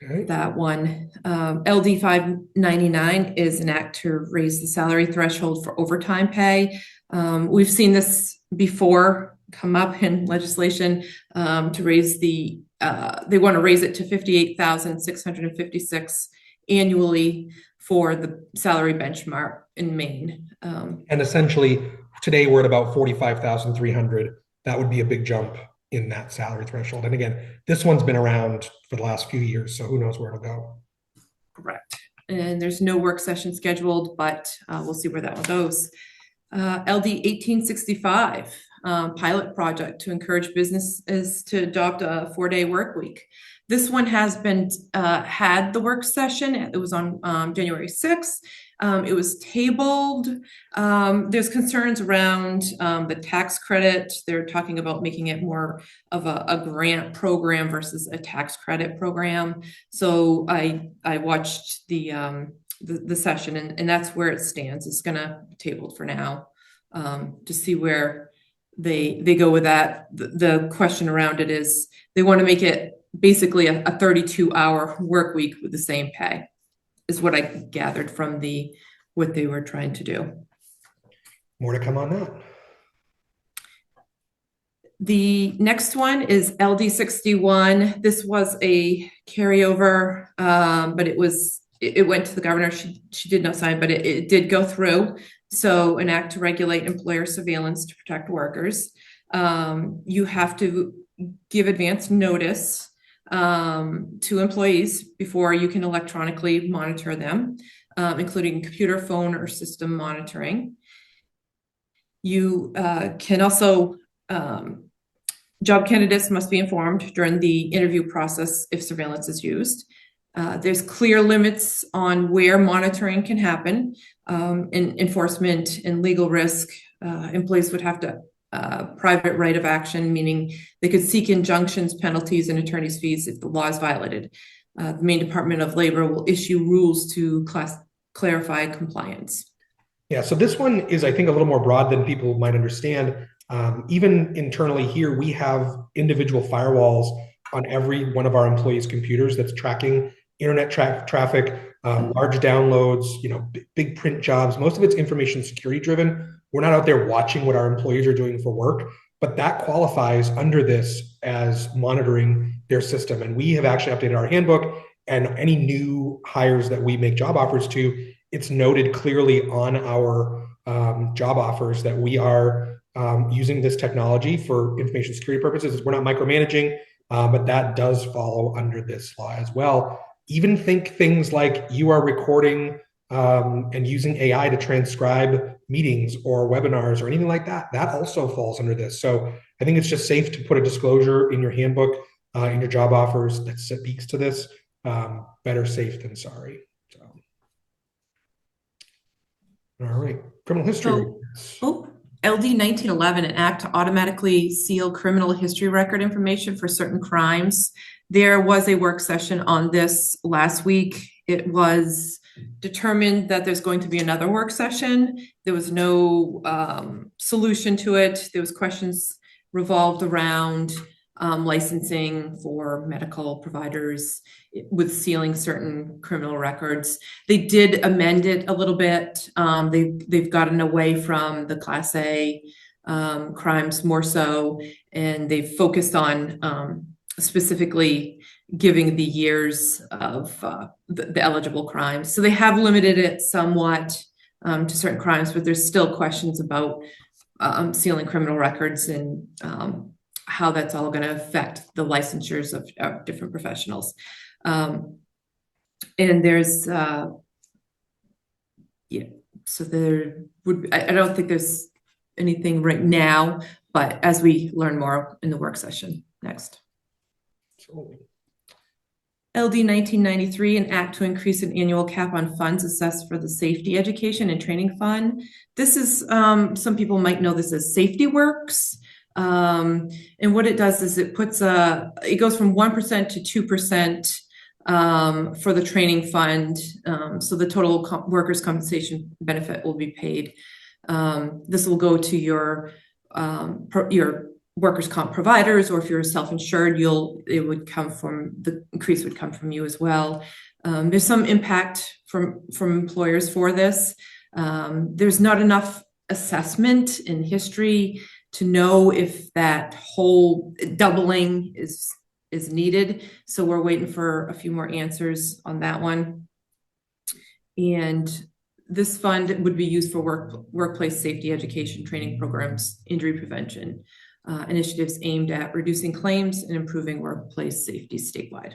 okay. That one. LD 599 is an act to raise the salary threshold for overtime pay. We've seen this before come up in legislation to raise they want to raise it to 58,656 annually for the salary benchmark in Maine. And essentially, today we're at about 45,300. That would be a big jump in that salary threshold. And again, this one's been around for the last few years, so who knows where it'll go. Correct. And there's no work session scheduled, but we'll see where that one goes. LD 1865, pilot project to encourage businesses to adopt a 4-day work week. This one has been had the work session. It was on January 6th. It was tabled. There's concerns around the tax credit. They're talking about making it more of a grant program versus a tax credit program. So I watched the session, and that's where it stands. It's gonna be tabled for now to see where they go with that. The question around it is they want to make it basically a 32-hour work week with the same pay, is what I gathered from what they were trying to do. More to come on that. The next one is LD 61. This was a carryover, but it went to the governor. She did not sign, but it did go through. So an act to regulate employer surveillance to protect workers. You have to give advance notice to employees before you can electronically monitor them, including computer, phone, or system monitoring. You can also, job candidates must be informed during the interview process if surveillance is used. There's clear limits on where monitoring can happen. In enforcement and legal risk, employees would have to private right of action, meaning they could seek injunctions, penalties, and attorney's fees if the law is violated. The Maine Department of Labor will issue rules to clarify compliance. Yeah, so this one is, I think, a little more broad than people might understand. Even internally here, we have individual firewalls on every one of our employees' computers that's tracking internet traffic, large downloads, big print jobs. Most of it's information security driven. We're not out there watching what our employees are doing for work, but that qualifies under this as monitoring their system. And we have actually updated our handbook, and any new hires that we make job offers to, it's noted clearly on our job offers that we are using this technology for information security purposes. We're not micromanaging, but that does follow under this law as well. Even think things like you are recording and using AI to transcribe meetings or webinars or anything like that, that also falls under this. So I think it's just safe to put a disclosure in your handbook, in your job offers that speaks to this. Better safe than sorry. So, all right, criminal history. LD 1911, an act to automatically seal criminal history record information for certain crimes. There was a work session on this last week. It was determined that there's going to be another work session. There was no solution to it. There was questions revolved around licensing for medical providers with sealing certain criminal records. They did amend it a little bit. They've gotten away from the Class A crimes more so, and they've focused on specifically giving the years of the eligible crimes. So they have limited it somewhat to certain crimes, but there's still questions about sealing criminal records and how that's all going to affect the licensures of different professionals. And there's, yeah, so there would, I don't think there's anything right now, but as we learn more in the work session next. LD 1993, an act to increase an annual cap on funds assessed for the safety education and training fund. This is, some people might know this as Safety Works. And what it does is it puts it goes from 1% to 2% for the training fund. So the total workers' compensation benefit will be paid. This will go to your workers' comp providers, or if you're self-insured, the increase would come from you as well. There's some impact from employers for this. There's not enough assessment in history to know if that whole doubling is needed. So we're waiting for a few more answers on that one. And this fund would be used for workplace safety education, training programs, injury prevention, initiatives aimed at reducing claims and improving workplace safety statewide.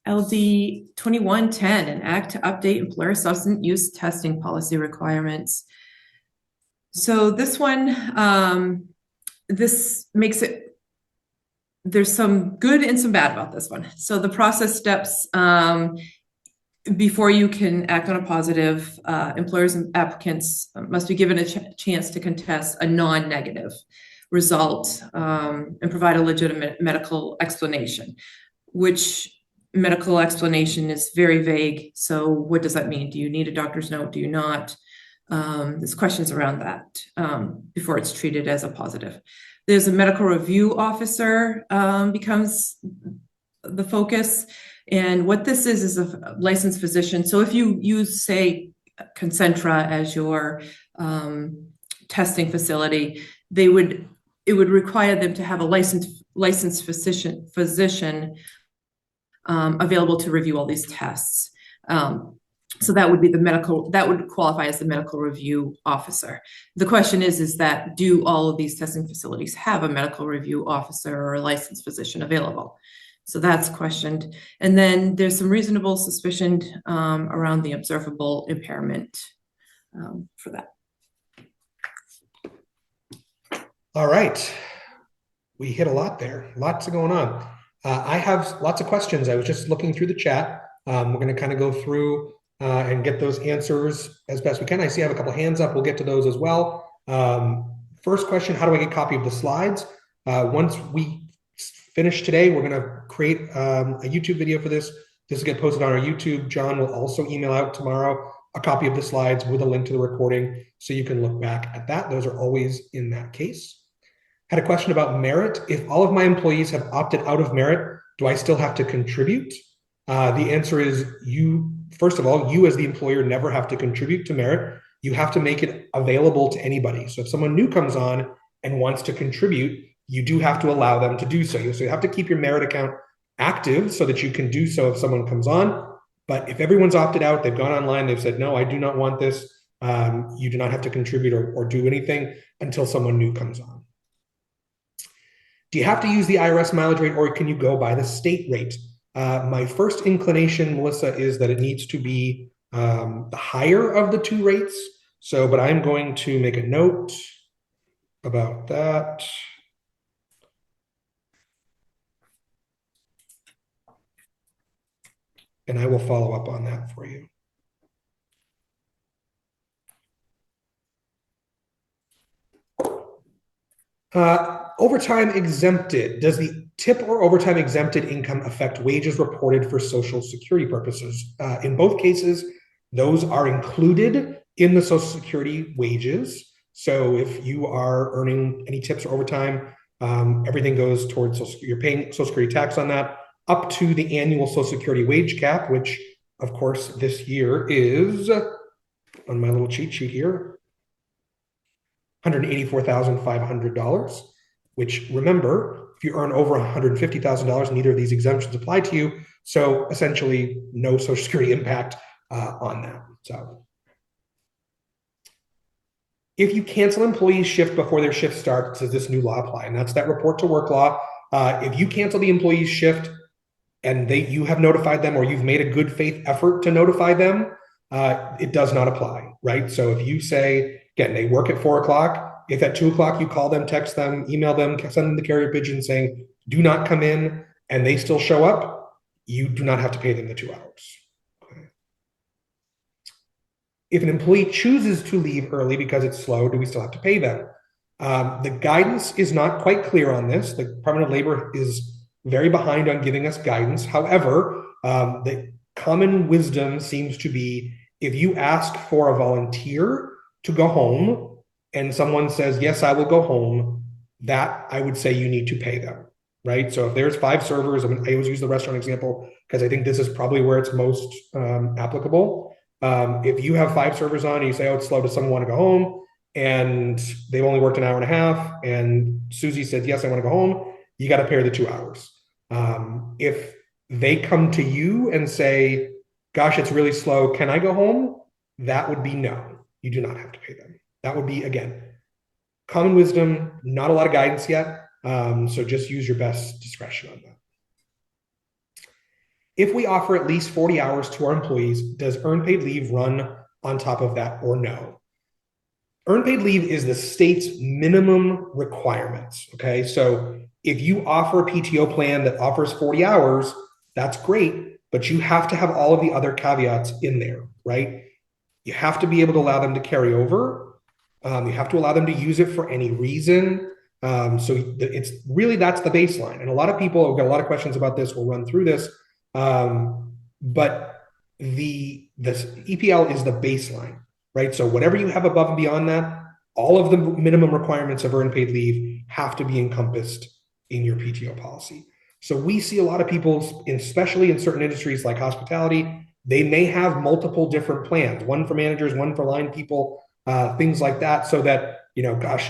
LD 2110, an act to update employer substance use testing policy requirements. So this one, this makes it, there's some good and some bad about this one. So the process steps, before you can act on a positive, employers and applicants must be given a chance to contest a non-negative result and provide a legitimate medical explanation, which medical explanation is very vague. So what does that mean? Do you need a doctor's note? Do you not? There's questions around that before it's treated as a positive. There's a medical review officer becomes the focus. And what this is a licensed physician. So if you use, say, Concentra as your testing facility, it would require them to have a licensed physician available to review all these tests. So that would be that would qualify as the medical review officer. The question is that do all of these testing facilities have a medical review officer or a licensed physician available? So that's questioned. And then there's some reasonable suspicion around the observable impairment for that. All right. We hit a lot there. Lots going on. I have lots of questions. I was just looking through the chat. We're going to kind of go through and get those answers as best we can. I see I have a couple hands up. We'll get to those as well. First question, how do I get a copy of the slides? Once we finish today, we're going to create a YouTube video for this. This will get posted on our YouTube. John will also email out tomorrow a copy of the slides with a link to the recording so you can look back at that. Those are always in that case. Had a question about merit. If all of my employees have opted out of merit, do I still have to contribute? The answer is first of all, you as the employer never have to contribute to merit. You have to make it available to anybody. So if someone new comes on and wants to contribute, you do have to allow them to do so. So you have to keep your merit account active so that you can do so if someone comes on. But if everyone's opted out, they've gone online, they've said, no, I do not want this, you do not have to contribute or do anything until someone new comes on. Do you have to use the IRS mileage rate or can you go by the state rate? My first inclination, Melissa, is that it needs to be the higher of the two rates. So, but I'm going to make a note about that. And I will follow up on that for you. Overtime exempted. Does the tip or overtime exempted income affect wages reported for Social Security purposes? In both cases, those are included in the Social Security wages. So if you are earning any tips or overtime, everything goes towards you're paying Social Security tax on that, up to the annual Social Security wage cap, which of course this year is, on my little cheat sheet here, $184,500, which, remember, if you earn over $150,000, neither of these exemptions apply to you. So essentially no Social Security impact on that. So If you cancel employees' shift before their shift starts, does this new law apply? And that's that report to work law. If you cancel the employee's shift and you have notified them, or you've made a good faith effort to notify them, it does not apply, right? So if you say, again, they work at 4 o'clock, if at 2 o'clock you call them, text them, email them, send them the carrier pigeon saying, do not come in, and they still show up, you do not have to pay them the 2 hours. Okay. If an employee chooses to leave early because it's slow, do we still have to pay them? The guidance is not quite clear on this. The Department of Labor is very behind on giving us guidance. However, the common wisdom seems to be if you ask for a volunteer to go home and someone says, yes, I will go home, that I would say you need to pay them, right? So if there's 5 servers, I always use the restaurant example because I think this is probably where it's most applicable. If you have 5 servers on and you say, oh, it's slow, does someone want to go home? And they've only worked an hour and a half, and Susie said, yes, I want to go home, you got to pay her the 2 hours. If they come to you and say, gosh, it's really slow, can I go home? That would be no, you do not have to pay them. That would be, again, common wisdom, not a lot of guidance yet. So just use your best discretion on that. If we offer at least 40 hours to our employees, does earned paid leave run on top of that or no? Earned paid leave is the state's minimum requirements, okay? So if you offer a PTO plan that offers 40 hours, that's great, but you have to have all of the other caveats in there, right? You have to be able to allow them to carry over. You have to allow them to use it for any reason. So it's really, that's the baseline. And a lot of people have got a lot of questions about this. We'll run through this. But the EPL is the baseline, right? So whatever you have above and beyond that, all of the minimum requirements of earned paid leave have to be encompassed in your PTO policy. So we see a lot of people, especially in certain industries like hospitality, they may have multiple different plans, one for managers, one for line people, things like that, so that, gosh,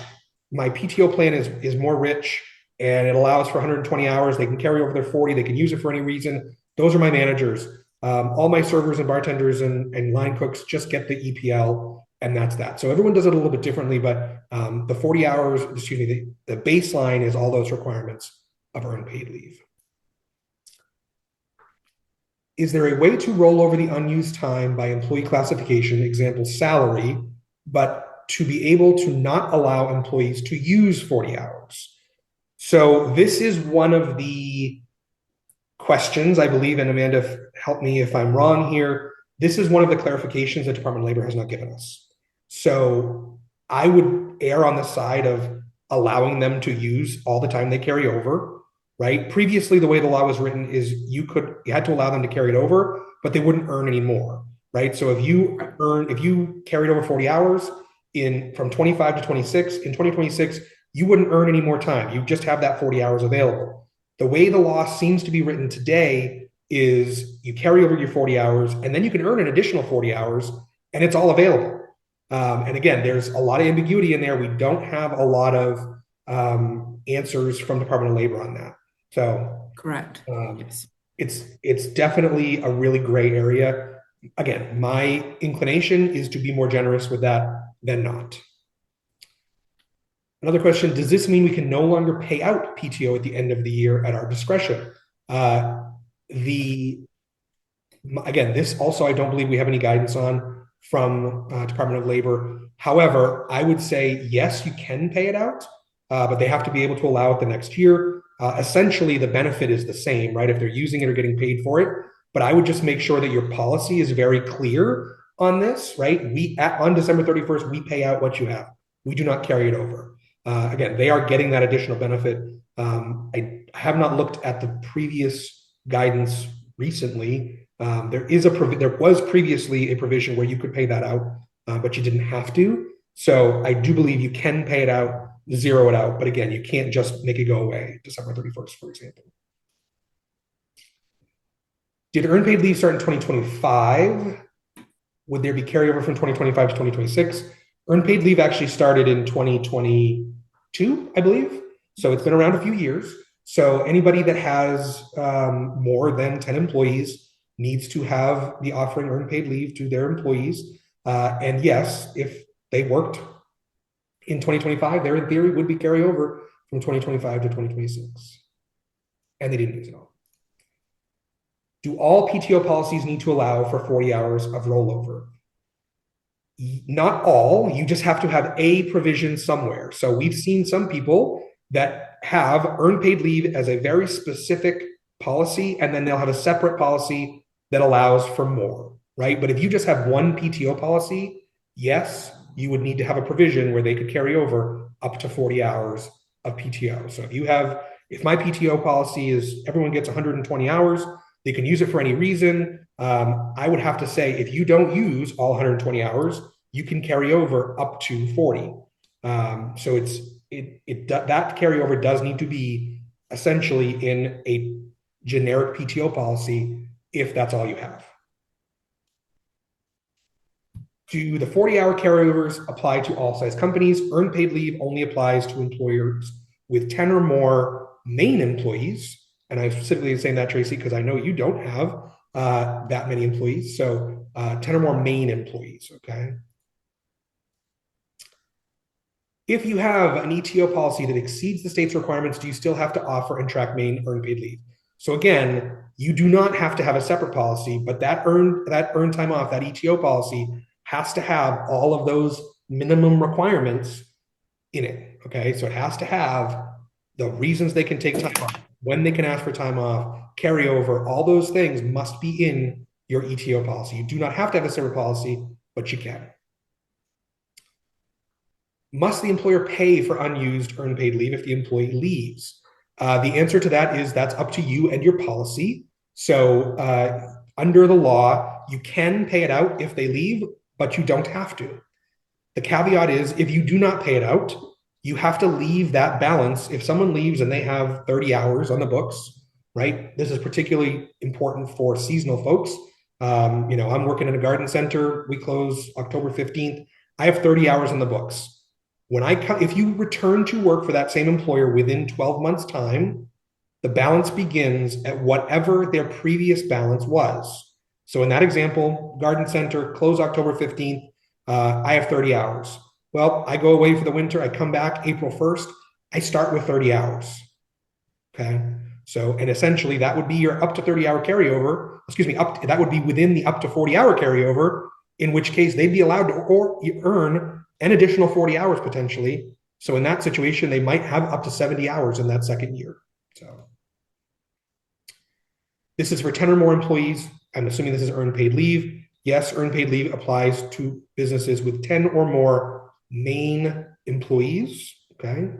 my PTO plan is more rich and it allows for 120 hours. They can carry over their 40. They can use it for any reason. Those are my managers. All my servers and bartenders and line cooks just get the EPL, and that's that. So everyone does it a little bit differently, but the 40 hours, the baseline is all those requirements of earned paid leave. Is there a way to roll over the unused time by employee classification, example, salary, but to be able to not allow employees to use 40 hours? So this is one of the questions, I believe, and Amanda, help me if I'm wrong here. This is one of the clarifications the Department of Labor has not given us. So I would err on the side of allowing them to use all the time they carry over, right? Previously, the way the law was written is you had to allow them to carry it over, but they wouldn't earn any more, right? So if you carried over 40 hours from 25 to 26, in 2026, you wouldn't earn any more time. You just have that 40 hours available. The way the law seems to be written today is you carry over your 40 hours and then you can earn an additional 40 hours and it's all available. And again, there's a lot of ambiguity in there. We don't have a lot of answers from the Department of Labor on that. So Correct. Yes. It's definitely a really gray area. Again, my inclination is to be more generous with that than not. Another question, does this mean we can no longer pay out PTO at the end of the year at our discretion? Again, this also I don't believe we have any guidance on from Department of Labor. However, I would say, yes, you can pay it out, but they have to be able to allow it the next year. Essentially, the benefit is the same, right? If they're using it or getting paid for it. But I would just make sure that your policy is very clear on this, right? On December 31st, we pay out what you have. We do not carry it over. Again, they are getting that additional benefit. I have not looked at the previous guidance recently. There was previously a provision where you could pay that out, but you didn't have to. So I do believe you can pay it out, zero it out. But again, you can't just make it go away December 31st, for example. Did earned paid leave start in 2025? Would there be carryover from 2025 to 2026? Earned paid leave actually started in 2022, I believe. So it's been around a few years. So anybody that has more than 10 employees needs to have the offering earned paid leave to their employees. And yes, if they worked in 2025, there in theory would be carryover from 2025 to 2026. And they didn't use it all. Do all PTO policies need to allow for 40 hours of rollover? Not all, you just have to have a provision somewhere. So we've seen some people that have earned paid leave as a very specific policy, and then they'll have a separate policy that allows for more, right? But if you just have one PTO policy, yes, you would need to have a provision where they could carry over up to 40 hours of PTO. So if my PTO policy is everyone gets 120 hours, they can use it for any reason. I would have to say, if you don't use all 120 hours, you can carry over up to 40. So that carryover does need to be essentially in a generic PTO policy if that's all you have. Do the 40-hour carryovers apply to all size companies? Earned paid leave only applies to employers with 10 or more Maine employees. And I'm specifically saying that, Tracy, because I know you don't have that many employees. So 10 or more Maine employees, okay? If you have an ETO policy that exceeds the state's requirements, do you still have to offer and track Maine earned paid leave? So again, you do not have to have a separate policy, but that earned time off, that ETO policy has to have all of those minimum requirements in it, okay? So it has to have the reasons they can take time off, when they can ask for time off, carryover, all those things must be in your ETO policy. You do not have to have a separate policy, but you can. Must the employer pay for unused earned paid leave if the employee leaves? The answer to that is that's up to you and your policy. So under the law, you can pay it out if they leave, but you don't have to. The caveat is if you do not pay it out, you have to leave that balance. If someone leaves and they have 30 hours on the books, right? This is particularly important for seasonal folks. I'm working in a garden center. We close October 15th. I have 30 hours on the books. If you return to work for that same employer within 12 months' time, the balance begins at whatever their previous balance was. So in that example, garden center, close October 15th, I have 30 hours. Well, I go away for the winter, I come back April 1st, I start with 30 hours, okay? So, and essentially that would be your up to 30-hour carryover, that would be within the up to 40-hour carryover, in which case they'd be allowed to earn an additional 40 hours potentially. So in that situation, they might have up to 70 hours in that second year. So this is for 10 or more employees. I'm assuming this is earned paid leave. Yes, earned paid leave applies to businesses with 10 or more Maine employees, okay?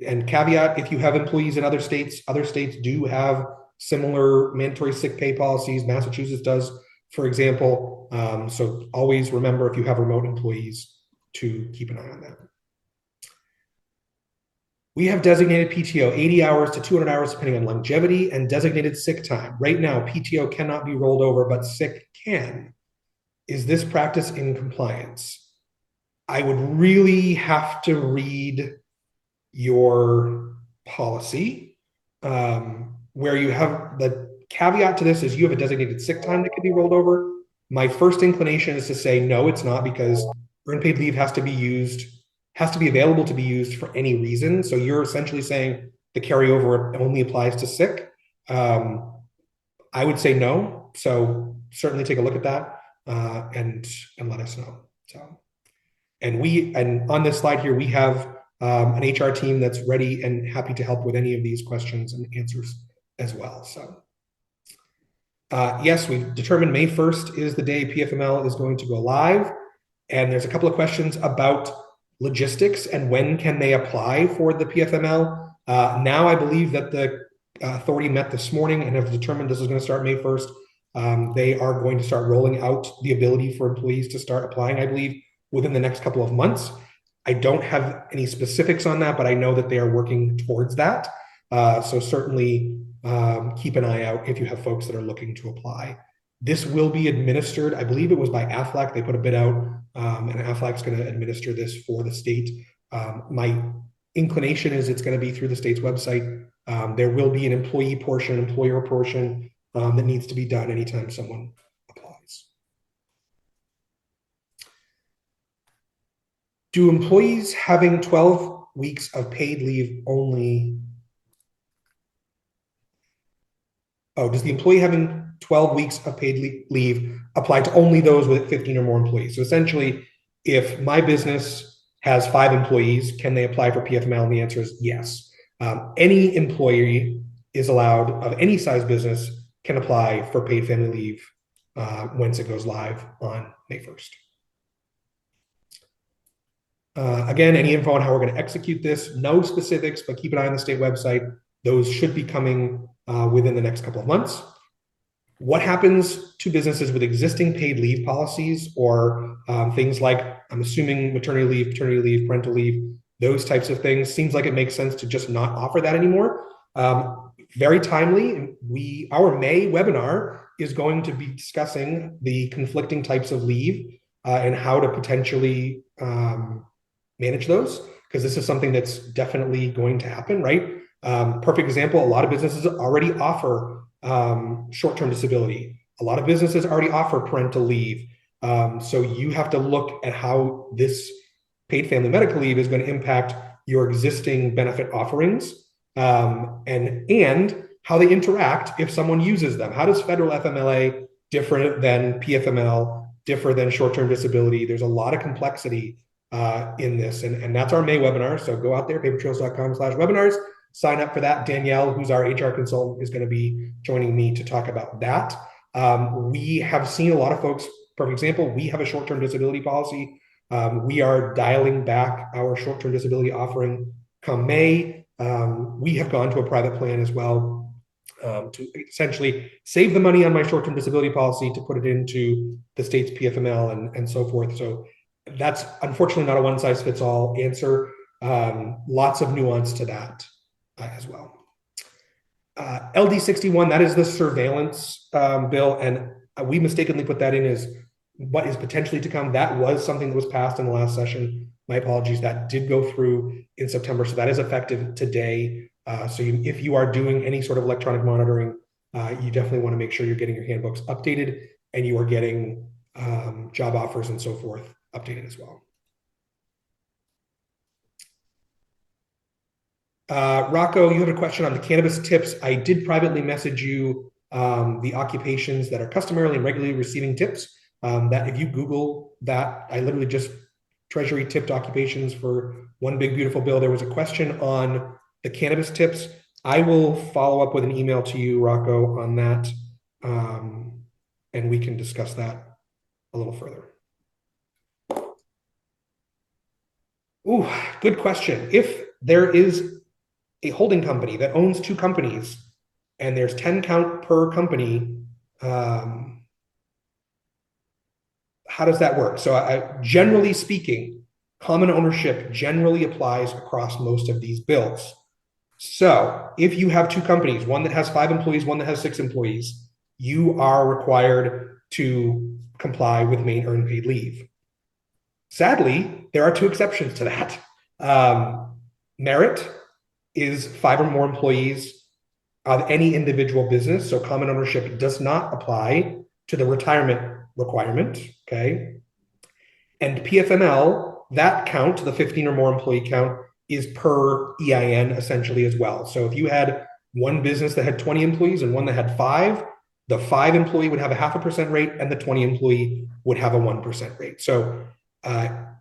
And caveat, if you have employees in other states do have similar mandatory sick pay policies. Massachusetts does, for example. So always remember, if you have remote employees, to keep an eye on that. We have designated PTO 80 hours to 200 hours depending on longevity and designated sick time. Right now, PTO cannot be rolled over, but sick can. Is this practice in compliance? I would really have to read your policy where you have the caveat to this is you have a designated sick time that can be rolled over. My first inclination is to say no, it's not, because earned paid leave has to be available to be used for any reason. So you're essentially saying the carryover only applies to sick. I would say no. So certainly take a look at that and let us know. So, and on this slide here, we have an HR team that's ready and happy to help with any of these questions and answers as well. So yes, we've determined May 1st is the day PFML is going to go live. And there's a couple of questions about logistics and when can they apply for the PFML. Now I believe that the authority met this morning and have determined this is going to start May 1st. They are going to start rolling out the ability for employees to start applying, I believe, within the next couple of months. I don't have any specifics on that, but I know that they are working towards that. So certainly keep an eye out if you have folks that are looking to apply. This will be administered, I believe it was by AFLAC. They put a bid out, and AFLAC's going to administer this for the state. My inclination is it's going to be through the state's website. There will be an employee portion, employer portion that needs to be done anytime someone applies. Do employees having 12 weeks of paid leave only? Oh, does the employee having 12 weeks of paid leave apply to only those with 15 or more employees? So essentially, if my business has 5 employees, can they apply for PFML? And the answer is yes. Any employee is allowed, of any size business, can apply for paid family leave once it goes live on May 1st. Again, any info on how we're going to execute this, no specifics, but keep an eye on the state website. Those should be coming within the next couple of months. What happens to businesses with existing paid leave policies or things like, I'm assuming maternity leave, paternity leave, parental leave, those types of things? Seems like it makes sense to just not offer that anymore. Very timely, our May webinar is going to be discussing the conflicting types of leave and how to potentially manage those, because this is something that's definitely going to happen, right? Perfect example, a lot of businesses already offer short-term disability. A lot of businesses already offer parental leave. So you have to look at how this paid family medical leave is going to impact your existing benefit offerings and how they interact if someone uses them. How does federal FMLA differ than PFML, differ than short-term disability? There's a lot of complexity in this, and that's our May webinar. So go out there, papertrails.com/webinars, sign up for that. Danielle, who's our HR consultant, is going to be joining me to talk about that. We have seen a lot of folks, for example, we have a short-term disability policy. We are dialing back our short-term disability offering come May. We have gone to a private plan as well to essentially save the money on my short-term disability policy to put it into the state's PFML and so forth. So that's unfortunately not a one-size-fits-all answer. Lots of nuance to that as well. LD 61, that is the surveillance bill, and we mistakenly put that in as what is potentially to come. That was something that was passed in the last session. My apologies, that did go through in September, so that is effective today. So if you are doing any sort of electronic monitoring, you definitely want to make sure you're getting your handbooks updated and you are getting job offers and so forth updated as well. Rocco, you have a question on the cannabis tips. I did privately message you the occupations that are customarily and regularly receiving tips. That if you Google that, I literally just Treasury tipped occupations for one big beautiful bill. There was a question on the cannabis tips. I will follow up with an email to you, Rocco, on that, and we can discuss that a little further. Ooh, good question. If there is a holding company that owns 2 companies and there's 10 count per company, how does that work? So generally speaking, common ownership generally applies across most of these bills. So if you have 2 companies, one that has 5 employees, one that has 6 employees, you are required to comply with Maine earned paid leave. Sadly, there are 2 exceptions to that. Merit is 5 or more employees of any individual business. So common ownership does not apply to the retirement requirement, okay? And PFML, that count, the 15 or more employee count, is per EIN essentially as well. So if you had one business that had 20 employees and one that had 5, the 5 employee would have a 0.5% rate and the 20 employee would have a 1% rate. So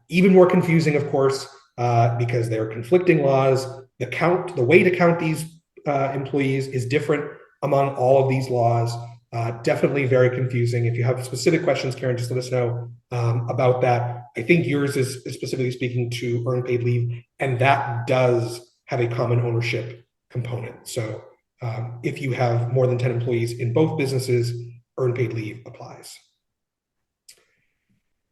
even more confusing, of course, because there are conflicting laws. The way to count these employees is different among all of these laws. Definitely very confusing. If you have specific questions, Karen, just let us know about that. I think yours is specifically speaking to earned paid leave, and that does have a common ownership component. So if you have more than 10 employees in both businesses, earned paid leave applies.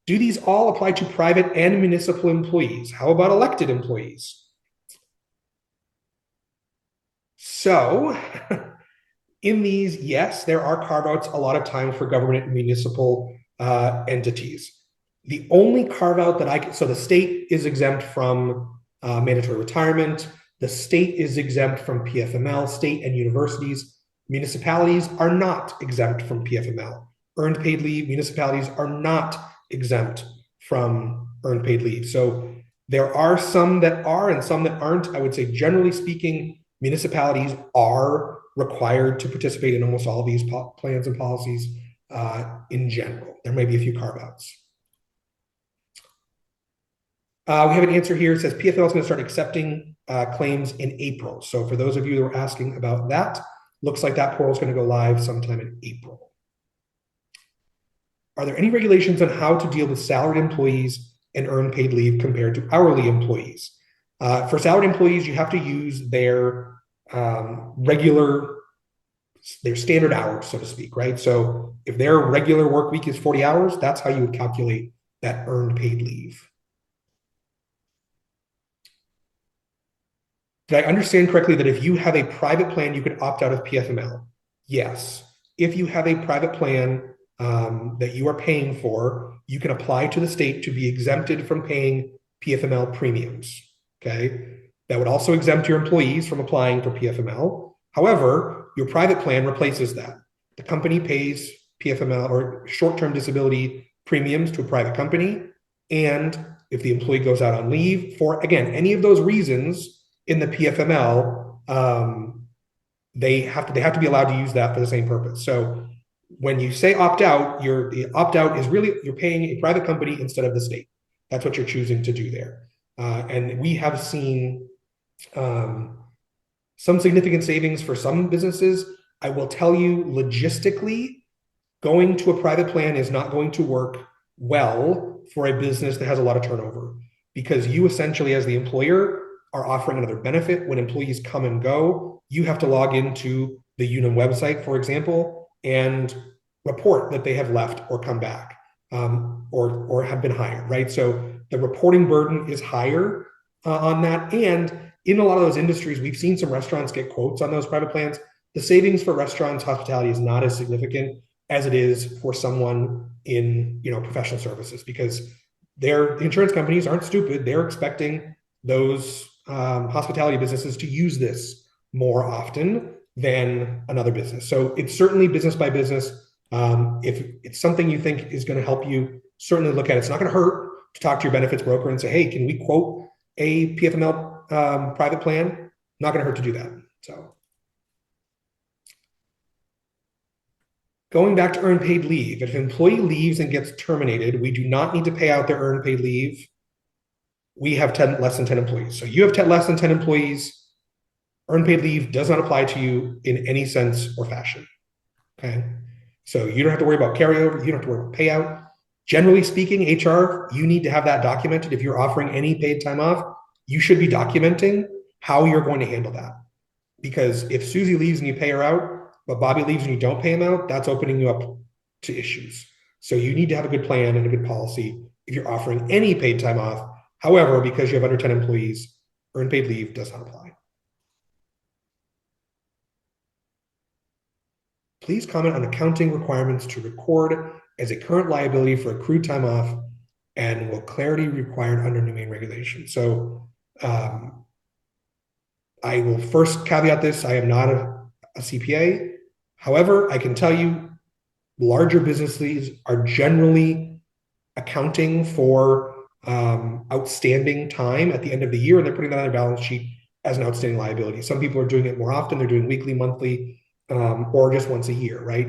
Do these all apply to private and municipal employees? How about elected employees? So in these, yes, there are carve-outs a lot of times for government and municipal entities. The only carve-out that so the state is exempt from mandatory retirement. The state is exempt from PFML, state and universities. Municipalities are not exempt from PFML. Earned paid leave, municipalities are not exempt from earned paid leave. So There are some that are and some that aren't. I would say, generally speaking, municipalities are required to participate in almost all of these plans and policies in general. There may be a few carve-outs. We have an answer here. It says PFL is going to start accepting claims in April. So for those of you who are asking about that, looks like that portal is going to go live sometime in April. Are there any regulations on how to deal with salaried employees and earned paid leave compared to hourly employees? For salaried employees, you have to use their their standard hours, so to speak, right? So if their regular work week is 40 hours, that's how you would calculate that earned paid leave. Did I understand correctly that if you have a private plan, you could opt out of PFML? Yes. If you have a private plan that you are paying for, you can apply to the state to be exempted from paying PFML premiums, okay? That would also exempt your employees from applying for PFML. However, your private plan replaces that. The company pays PFML or short-term disability premiums to a private company. And if the employee goes out on leave for, again, any of those reasons in the PFML, they have to be allowed to use that for the same purpose. So when you say opt out, the opt out is really you're paying a private company instead of the state. That's what you're choosing to do there. And we have seen some significant savings for some businesses. I will tell you, logistically, going to a private plan is not going to work well for a business that has a lot of turnover, because you essentially, as the employer, are offering another benefit. When employees come and go, you have to log into the Unum website, for example, and report that they have left or come back or have been hired, right? So the reporting burden is higher on that. And in a lot of those industries, we've seen some restaurants get quotes on those private plans. The savings for restaurants, hospitality is not as significant as it is for someone in professional services, because the insurance companies aren't stupid. They're expecting those hospitality businesses to use this more often than another business. So it's certainly business by business. If it's something you think is going to help you, certainly look at it. It's not going to hurt to talk to your benefits broker and say, hey, can we quote a PFML private plan? Not going to hurt to do that. So going back to earned paid leave, if an employee leaves and gets terminated, we do not need to pay out their earned paid leave. We have less than 10 employees. So you have less than 10 employees. Earned paid leave does not apply to you in any sense or fashion, okay? So you don't have to worry about carryover. You don't have to worry about payout. Generally speaking, HR, you need to have that documented. If you're offering any paid time off, you should be documenting how you're going to handle that. Because if Susie leaves and you pay her out, but Bobby leaves and you don't pay him out, that's opening you up to issues. So you need to have a good plan and a good policy if you're offering any paid time off. However, because you have under 10 employees, earned paid leave does not apply. Please comment on accounting requirements to record as a current liability for accrued time off, and will clarity required under new Maine regulation. So I will first caveat this. I am not a CPA. However, I can tell you larger businesses are generally accounting for outstanding time at the end of the year, and they're putting that on their balance sheet as an outstanding liability. Some people are doing it more often. They're doing weekly, monthly, or just once a year, right?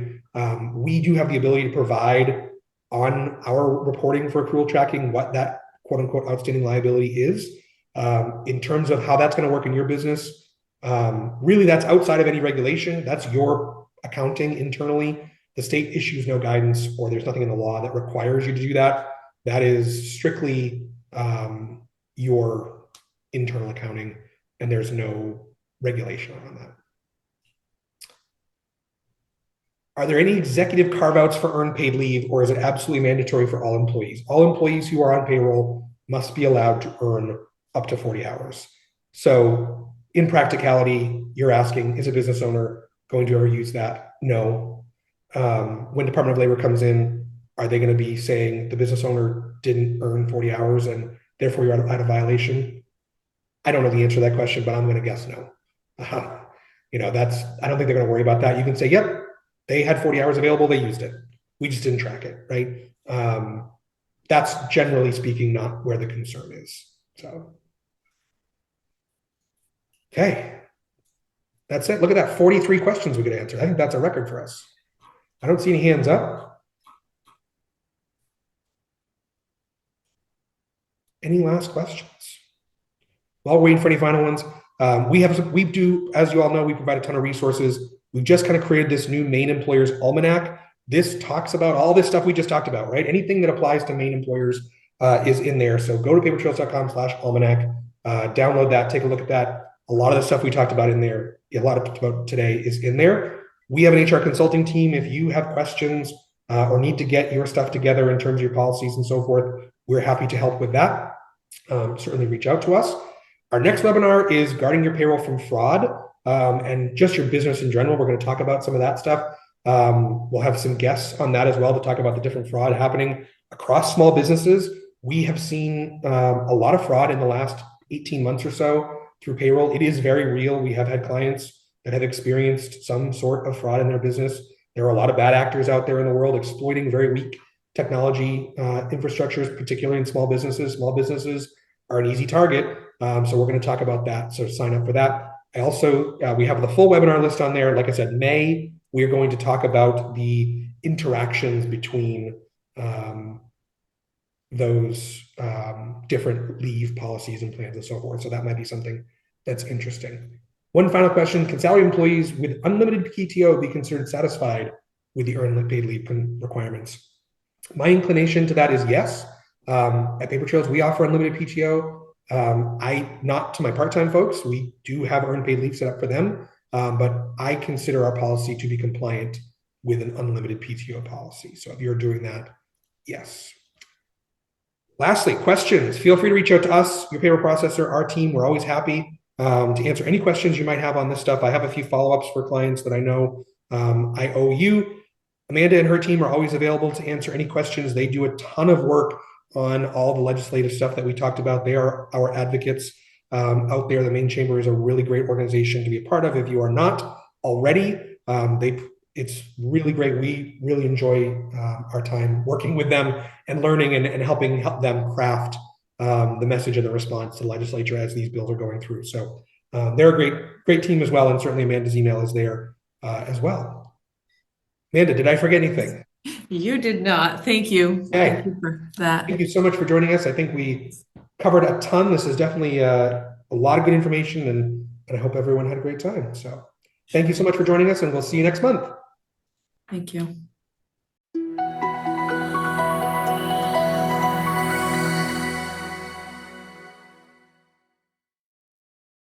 We do have the ability to provide on our reporting for accrual tracking what that quote unquote outstanding liability is. In terms of how that's going to work in your business, really that's outside of any regulation. That's your accounting internally. The state issues no guidance, or there's nothing in the law that requires you to do that. That is strictly your internal accounting, and there's no regulation on that. Are there any executive carve-outs for earned paid leave, or is it absolutely mandatory for all employees? All employees who are on payroll must be allowed to earn up to 40 hours. So in practicality, you're asking, is a business owner going to ever use that? No. When Department of Labor comes in, are they going to be saying the business owner didn't earn 40 hours and therefore you're out of violation? I don't know the answer to that question, but I'm going to guess no. I don't think they're going to worry about that. You can say, yep, they had 40 hours available, they used it. We just didn't track it, right? That's generally speaking not where the concern is. So, okay. That's it. Look at that, 43 questions we could answer. I think that's a record for us. I don't see any hands up. Any last questions? While we're waiting for any final ones, we do, as you all know, we provide a ton of resources. We've just kind of created this new Maine Employers Almanac. This talks about all this stuff we just talked about, right? Anything that applies to Maine employers is in there. So go to papertrails.com/almanac, download that, take a look at that. A lot of the stuff we talked about in there, a lot of about today is in there. We have an HR consulting team. If you have questions or need to get your stuff together in terms of your policies and so forth, we're happy to help with that. Certainly reach out to us. Our next webinar is guarding your payroll from fraud and just your business in general. We're going to talk about some of that stuff. We'll have some guests on that as well to talk about the different fraud happening across small businesses. We have seen a lot of fraud in the last 18 months or so through payroll. It is very real. We have had clients that have experienced some sort of fraud in their business. There are a lot of bad actors out there in the world exploiting very weak technology infrastructures, particularly in small businesses. Small businesses are an easy target. So we're going to talk about that. So sign up for that. I also, we have the full webinar list on there. Like I said, May, we're going to talk about the interactions between those different leave policies and plans and so forth. So that might be something that's interesting. One final question: can salary employees with unlimited PTO be considered satisfied with the earned paid leave requirements? My inclination to that is yes. At Paper Trails, we offer unlimited PTO. Not to my part-time folks. We do have earned paid leave set up for them, but I consider our policy to be compliant with an unlimited PTO policy. So if you're doing that, yes. Lastly, questions. Feel free to reach out to us, your payroll processor, our team. We're always happy to answer any questions you might have on this stuff. I have a few follow-ups for clients that I know I owe you. Amanda and her team are always available to answer any questions. They do a ton of work on all the legislative stuff that we talked about. They are our advocates out there. The Maine Chamber is a really great organization to be a part of. If you are not already, it's really great. We really enjoy our time working with them and learning and helping them craft the message and the response to the legislature as these bills are going through. So they're a great team as well. And certainly Amanda's email is there as well. Amanda, did I forget anything? You did not. Thank you. Okay. Thank you for that. Thank you so much for joining us. I think we covered a ton. This is definitely a lot of good information, and I hope everyone had a great time. So thank you so much for joining us, and we'll see you next month. Thank you.